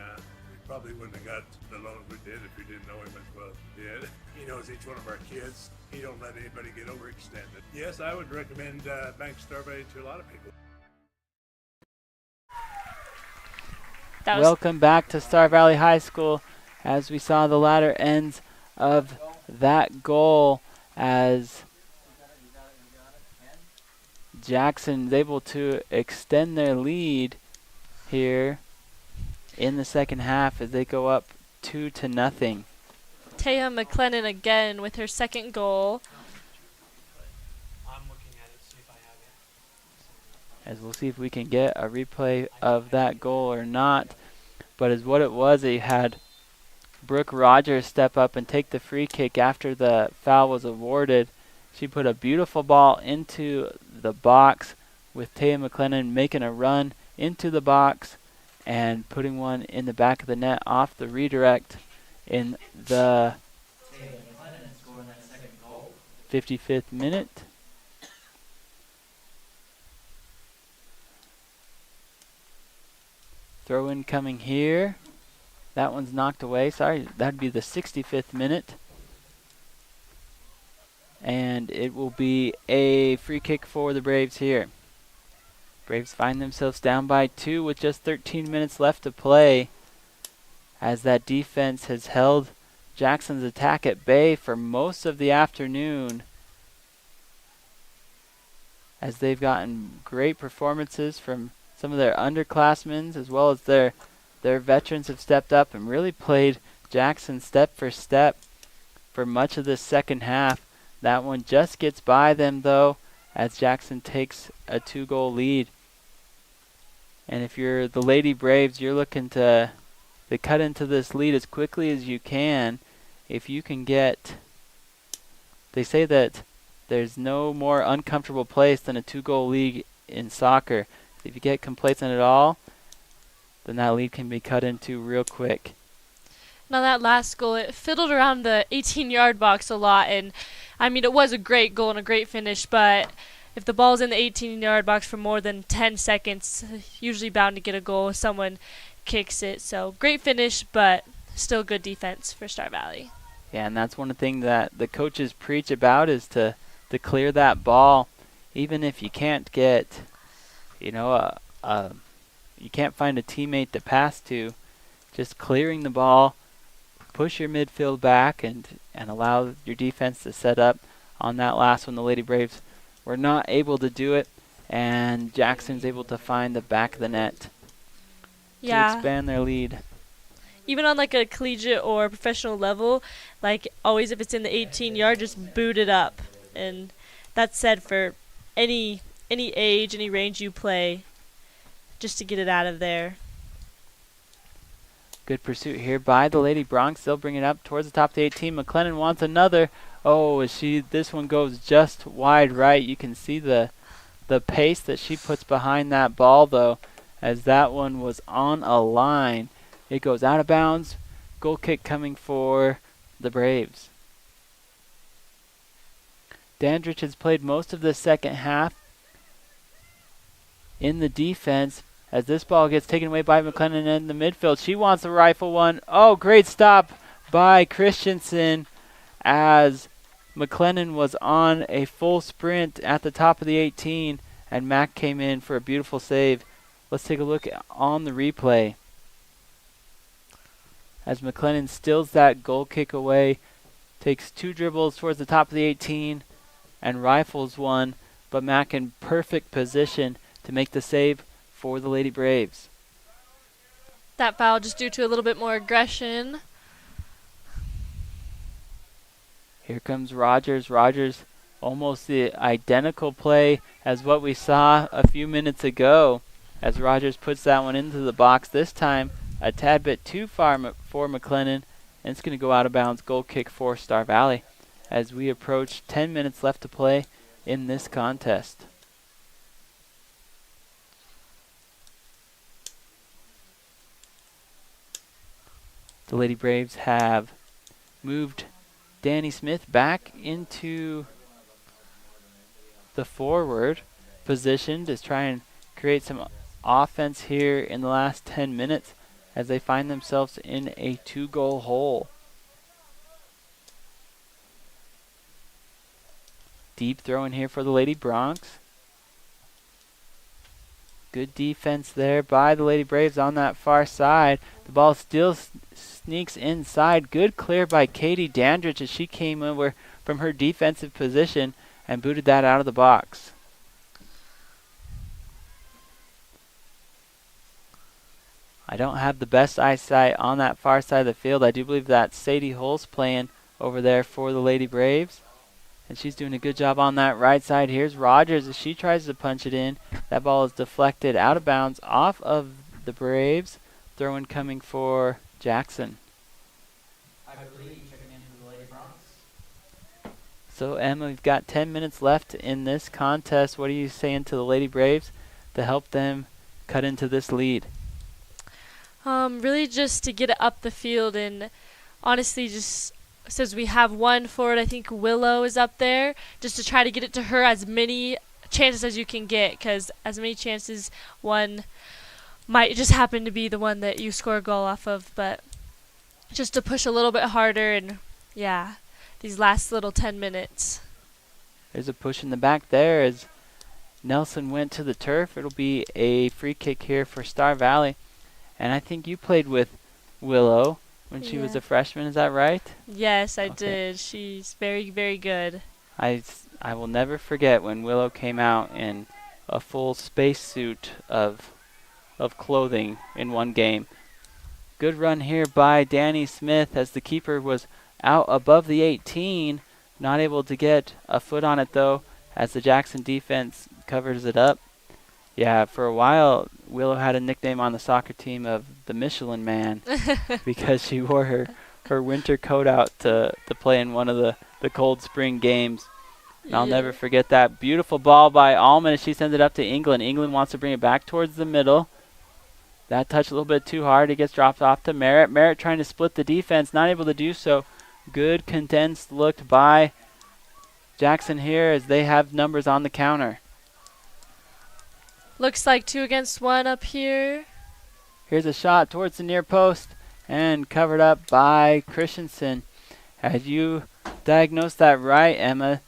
probably wouldn't have got the loan we did if we didn't know him as well as we did. He knows each one of our kids. He don't let anybody get overextended. Yes, I would recommend Bank Star Valley to a lot of people. Welcome back to Star Valley High School as we saw the latter ends of that goal as Jackson is able to extend their lead here in the second half as they go up 2-0. Taya McLennan again with her second goal. As we'll see if we can get a replay of that goal or not. But as what it was, they had Brooke Rogers step up and take the free kick after the foul was awarded. She put a beautiful ball into the box with Taya McLennan making a run into the box and putting one in the back of the net off the redirect in the 55th minute. Throw in coming here. That one's knocked away. Sorry, that'd be the 65th minute. And it will be a free kick for the Braves here. Braves find themselves down by 2 with just 13 minutes left to play, as that defense has held Jackson's attack at bay for most of the afternoon. as they've gotten great performances from some of their underclassmen, as well as their veterans have stepped up and really played Jackson step for step for much of this second half. That one just gets by them, though, as Jackson takes a 2-goal lead. And if you're the Lady Braves, you're looking to cut into this lead as quickly as you can. If you can get, they say that there's no more uncomfortable place than a 2-goal lead in soccer. If you get complacent at all, then that lead can be cut into real quick. Now that last goal, it fiddled around the 18-yard box a lot, and I mean, it was a great goal and a great finish, but if the ball's in the 18-yard box for more than 10 seconds, usually bound to get a goal if someone kicks it. So great finish, but still good defense for Star Valley. Yeah, and that's one of the things that the coaches preach about is to clear that ball, even if you can't get, you can't find a teammate to pass to. Just clearing the ball, push your midfield back, and allow your defense to set up on that last one. The Lady Braves were not able to do it, and Jackson's able to find the back of the net to expand their lead. Even on like a collegiate or professional level, like always if it's in the 18-yard, just boot it up. And that's said for any age, any range you play, just to get it out of there. Good pursuit here by the Lady Bronx. They'll bring it up towards the top of the 18. McLennan wants another. Oh, this one goes just wide right. You can see the pace that she puts behind that ball, though, as that one was on a line. It goes out of bounds. Goal kick coming for the Braves. Dandridge has played most of the second half in the defense, as this ball gets taken away by McLennan in the midfield. She wants a rifle one. Oh, great stop by Christensen, as McLennan was on a full sprint at the top of the 18, and Mack came in for a beautiful save. Let's take a look on the replay. As McLennan steals that goal kick away, takes 2 dribbles towards the top of the 18, and rifles one, but Mack in perfect position to make the save for the Lady Braves. That foul just due to a little bit more aggression. Here comes Rogers. Rogers, almost the identical play as what we saw a few minutes ago, as Rogers puts that one into the box. This time a tad bit too far for McLennan, and it's going to go out of bounds. Goal kick for Star Valley as we approach 10 minutes left to play in this contest. The Lady Braves have moved Danny Smith back into the forward position to try and create some offense here in the last 10 minutes as they find themselves in a 2-goal hole. Deep throw in here for the Lady Bronx. Good defense there by the Lady Braves on that far side. The ball still sneaks inside. Good clear by Katie Dandridge as she came over from her defensive position and booted that out of the box. I don't have the best eyesight on that far side of the field. I do believe that Sadie Hull's playing over there for the Lady Braves, and she's doing a good job on that right side. Here's Rogers as she tries to punch it in. That ball is deflected out of bounds off of the Braves. Throw-in coming for Jackson. I believe checking in for the Lady Bronx. So, Emma, we've got 10 minutes left in this contest. What are you saying to the Lady Braves to help them cut into this lead? Really just to get it up the field, and honestly just since we have one forward, I think Willow is up there, just to try to get it to her as many chances as you can get, because as many chances, one might just happen to be the one that you score a goal off of, but just to push a little bit harder, and yeah, these last little 10 minutes. There's a push in the back there as Nelson went to the turf. It'll be a free kick here for Star Valley. And I think you played with Willow when she was a freshman, is that right? Yes, I did. She's very, very good. I I will never forget when Willow came out in a full spacesuit of clothing in one game. Good run here by Danny Smith as the keeper was out above the 18. Not able to get a foot on it though as the Jackson defense covers it up. Yeah, for a while Willow had a nickname on the soccer team of the Michelin Man because she wore her winter coat out to play in one of the cold spring games. And I'll never forget that. Beautiful ball by Allman as she sends it up to England. England wants to bring it back towards the middle. That touch a little bit too hard. It gets dropped off to Merritt. Merritt trying to split the defense, not able to do so. Good condensed look by Jackson here as they have numbers on the counter. Looks like 2 against 1 up here. Here's a shot towards the near post and covered up by Christensen. Had you diagnosed that right, Emma,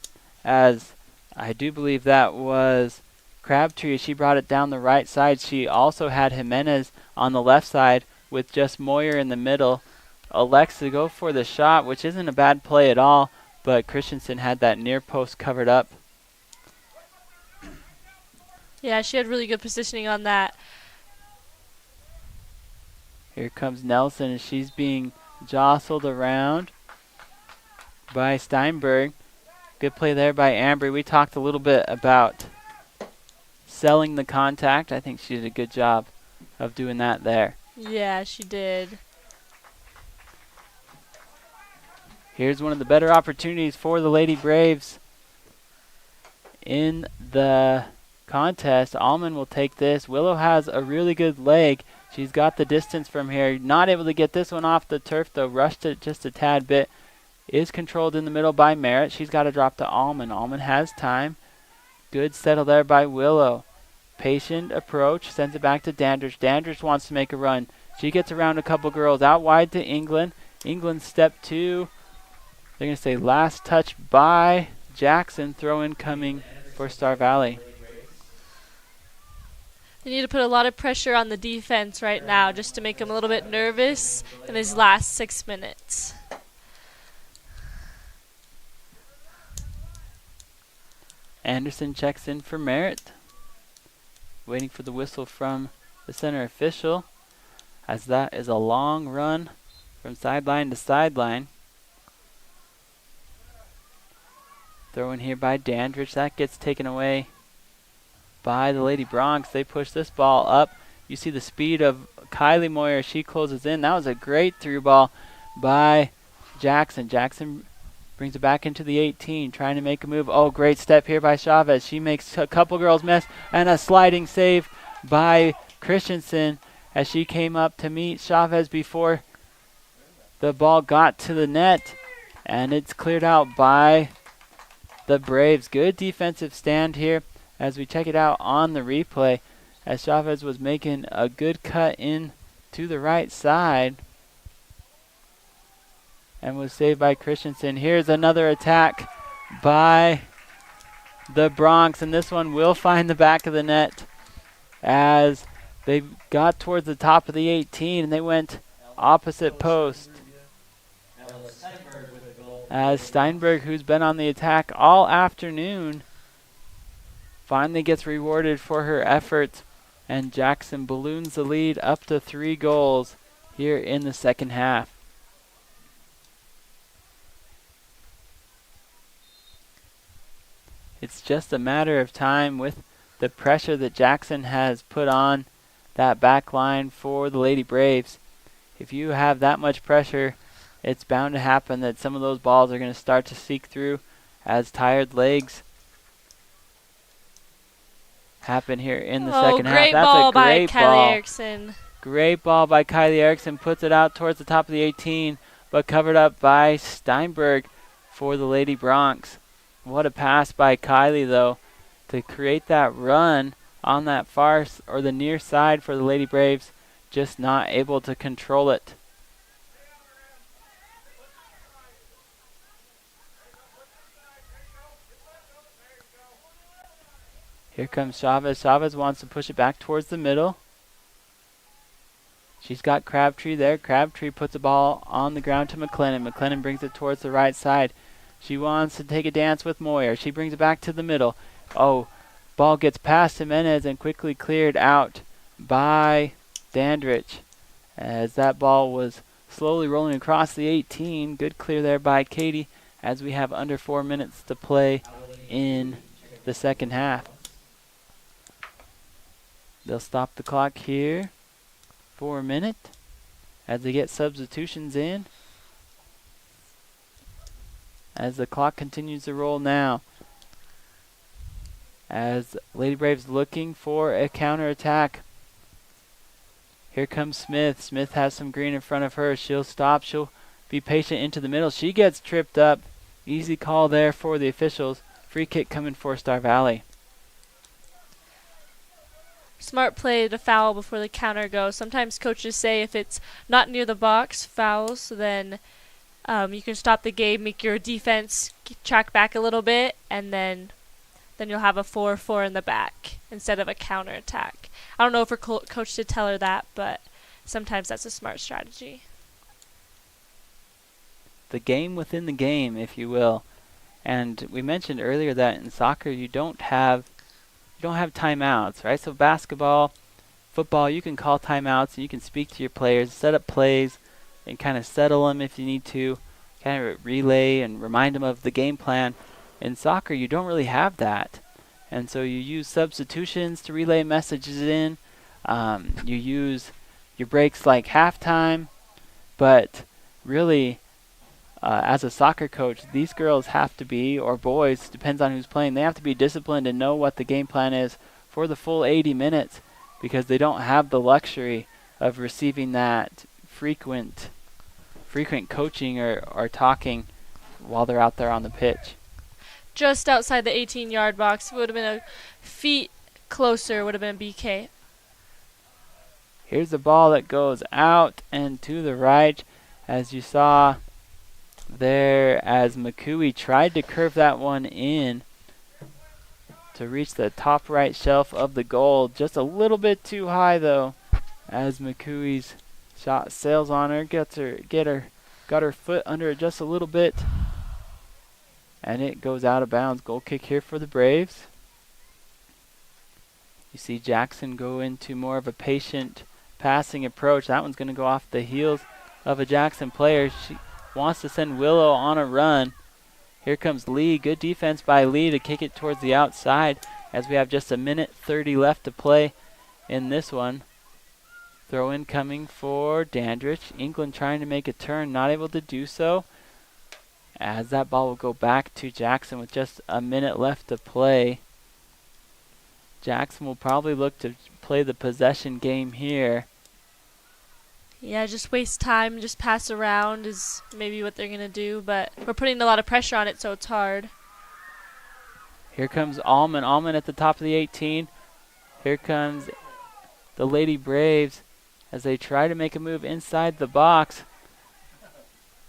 as I do believe that was Crabtree. She brought it down the right side. She also had Jimenez on the left side with just Moyer in the middle. Elects to go for the shot, which isn't a bad play at all, but Christensen had that near post covered up. Yeah, she had really good positioning on that. Here comes Nelson, and she's being jostled around by Steinberg. Good play there by Ambry. We talked a little bit about selling the contact. I think she did a good job of doing that there. Yeah, she did. Here's one of the better opportunities for the Lady Braves in the contest. Allman will take this. Willow has a really good leg. She's got the distance from here. Not able to get this one off the turf though. Rushed it just a tad bit. Is controlled in the middle by Merritt. She's got to drop to Allman. Allman has time. Good settle there by Willow. Patient approach. Sends it back to Dandridge. Dandridge wants to make a run. She gets around a couple girls. Out wide to England. England step 2. They're going to say last touch by Jackson. Throw in coming for Star Valley. They need to put a lot of pressure on the defense right now just to make them a little bit nervous in these last 6 minutes. Anderson checks in for Merritt. Waiting for the whistle from the center official, as that is a long run from sideline to sideline. Throw in here by Dandridge. That gets taken away by the Lady Bronx. They push this ball up. You see the speed of Kylie Moyer. She closes in. That was a great through ball by Jackson. Jackson brings it back into the 18, trying to make a move. Oh, great step here by Chavez. She makes a couple girls miss, and a sliding save by Christensen as she came up to meet Chavez before the ball got to the net, and it's cleared out by the Braves. Good defensive stand here as we check it out on the replay, as Chavez was making a good cut in to the right side and was saved by Christensen. Here's another attack by the Bronx, and this one will find the back of the net as they got towards the top of the 18 and they went opposite post. As Steinberg, who's been on the attack all afternoon, finally gets rewarded for her efforts, and Jackson balloons the lead up to 3 goals here in the second half. It's just a matter of time with the pressure that Jackson has put on that back line for the Lady Braves. If you have that much pressure, it's bound to happen that some of those balls are going to start to seek through as tired legs happen here in the second half. Great That's ball a great by Kylie Erickson. Great ball by Kylie Erickson. Puts it out towards the top of the 18, but covered up by Steinberg for the Lady Bronx. What a pass by Kylie, though, to create that run on that far or the near side for the Lady Braves. Just not able to control it. Here comes Chavez. Chavez wants to push it back towards the middle. She's got Crabtree there. Crabtree puts the ball on the ground to McLennan. McLennan brings it towards the right side. She wants to take a dance with Moyer. She brings it back to the middle. Oh, ball gets past Jimenez and quickly cleared out by Dandridge. As that ball was slowly rolling across the 18. Good clear there by Katie as we have under 4 minutes to play in the second half. They'll stop the clock here for a minute as they get substitutions in. As the clock continues to roll now. As Lady Braves looking for a counterattack. Here comes Smith. Smith has some green in front of her. She'll stop. She'll be patient into the middle. She gets tripped up. Easy call there for the officials. Free kick coming for Star Valley. Smart play to foul before the counter goes. Sometimes coaches say if it's not near the box, fouls, so then you can stop the game, make your defense track back a little bit, and then you'll have a 4-4 in the back instead of a counterattack. I don't know if her coach did tell her that, but sometimes that's a smart strategy. The game within the game, if you will. And we mentioned earlier that in soccer you don't have timeouts, right? So basketball, football, you can call timeouts and you can speak to your players, set up plays, and kind of settle them if you need to, kind of relay and remind them of the game plan. In soccer, you don't really have that. And so you use substitutions to relay messages in. You use your breaks like halftime. But really, as a soccer coach, these girls have to be, or boys, depends on who's playing, they have to be disciplined and know what the game plan is for the full 80 minutes because they don't have the luxury of receiving that frequent coaching or talking while they're out there on the pitch. Just outside the 18-yard box. If it would have been a feet closer, would have been BK. Here's the ball that goes out and to the right, as you saw there, as McCooey tried to curve that one in to reach the top right shelf of the goal. Just a little bit too high, though, as McCooey's shot sails on her, got her foot under it just a little bit, and it goes out of bounds. Goal kick here for the Braves. You see Jackson go into more of a patient passing approach. That one's going to go off the heels of a Jackson player. She wants to send Willow on a run. Here comes Lee. Good defense by Lee to kick it towards the outside as we have just a minute 30 left to play in this one. Throw in coming for Dandridge. England trying to make a turn, not able to do so. As that ball will go back to Jackson with just a minute left to play. Jackson will probably look to play the possession game here. Yeah, just waste time, just pass around is maybe what they're going to do, but we're putting a lot of pressure on it, so it's hard. Here comes Allman. Allman at the top of the 18. Here comes the Lady Braves as they try to make a move inside the box.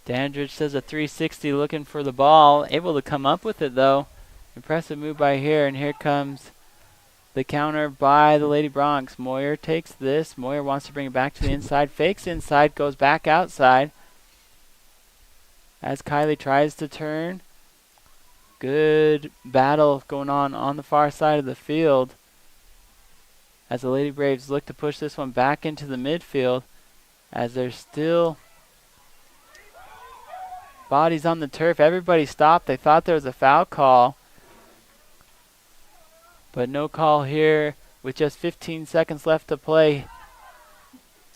Dandridge does a 360 looking for the ball. Able to come up with it, though. Impressive move by here, and here comes the counter by the Lady Bronx. Moyer takes this. Moyer wants to bring it back to the inside. Fakes inside, goes back outside. As Kylie tries to turn. Good battle going on the far side of the field. As the Lady Braves look to push this one back into the midfield. As there's still bodies on the turf. Everybody stopped. They thought there was a foul call. But no call here with just 15 seconds left to play.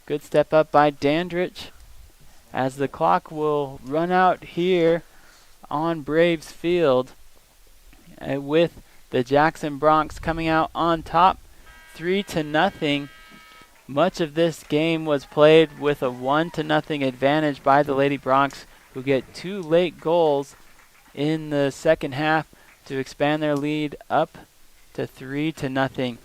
Good step up by Dandridge as the clock will run out here on Braves Field with the Jackson Bronx coming out on top 3-0. Much of this game was played with a 1-0 advantage by the Lady Bronx, who get 2 late goals in the second half to expand their lead up to 3-0.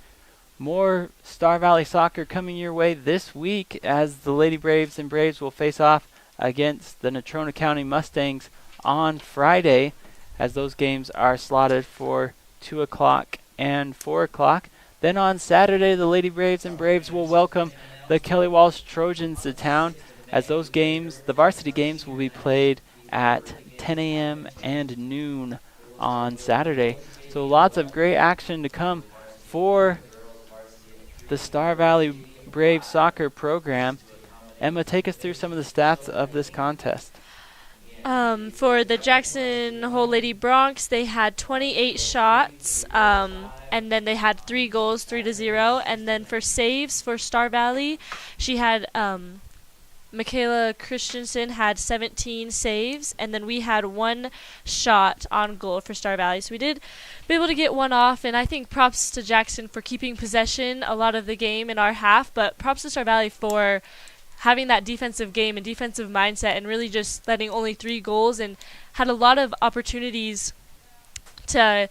More Star Valley soccer coming your way this week as the Lady Braves and Braves will face off against the Natrona County Mustangs on Friday, as those games are slotted for 2 o'clock and 4 o'clock. Then on Saturday, the Lady Braves and Braves will welcome the Kelly Walsh Trojans to town, as those games, the varsity games, will be played at 10 a.m. and noon on Saturday. So lots of great action to come for the Star Valley Braves soccer program. Emma, take us through some of the stats of this contest. For the Jackson Hole Lady Bronx, they had 28 shots, and then they had 3 goals, 3-0. And then for saves for Star Valley, she had Michaela Christensen had 17 saves, and then we had 1 shot on goal for Star Valley. So we did be able to get one off, and I think props to Jackson for keeping possession a lot of the game in our half, but props to Star Valley for having that defensive game and defensive mindset and really just letting only 3 goals, and had a lot of opportunities the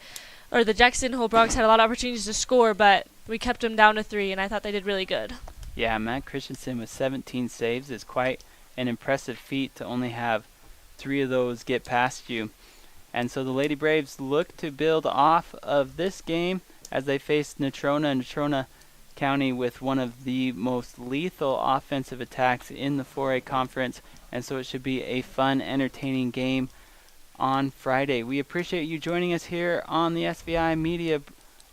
Jackson Hole Bronx had a lot of opportunities to score, but we kept them down to 3, and I thought they did really good. Yeah, Matt Christensen with 17 saves is quite an impressive feat to only have 3 of those get past you. And so the Lady Braves look to build off of this game as they face Natrona County with one of the most lethal offensive attacks in the 4A conference. And so it should be a fun, entertaining game on Friday. We appreciate you joining us here on the SVI Media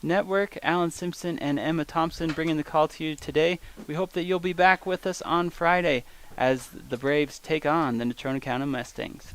Network. Alan Simpson and Emma Thompson bringing the call to you today. We hope that you'll be back with us on Friday as the Braves take on the Natrona County Mustangs.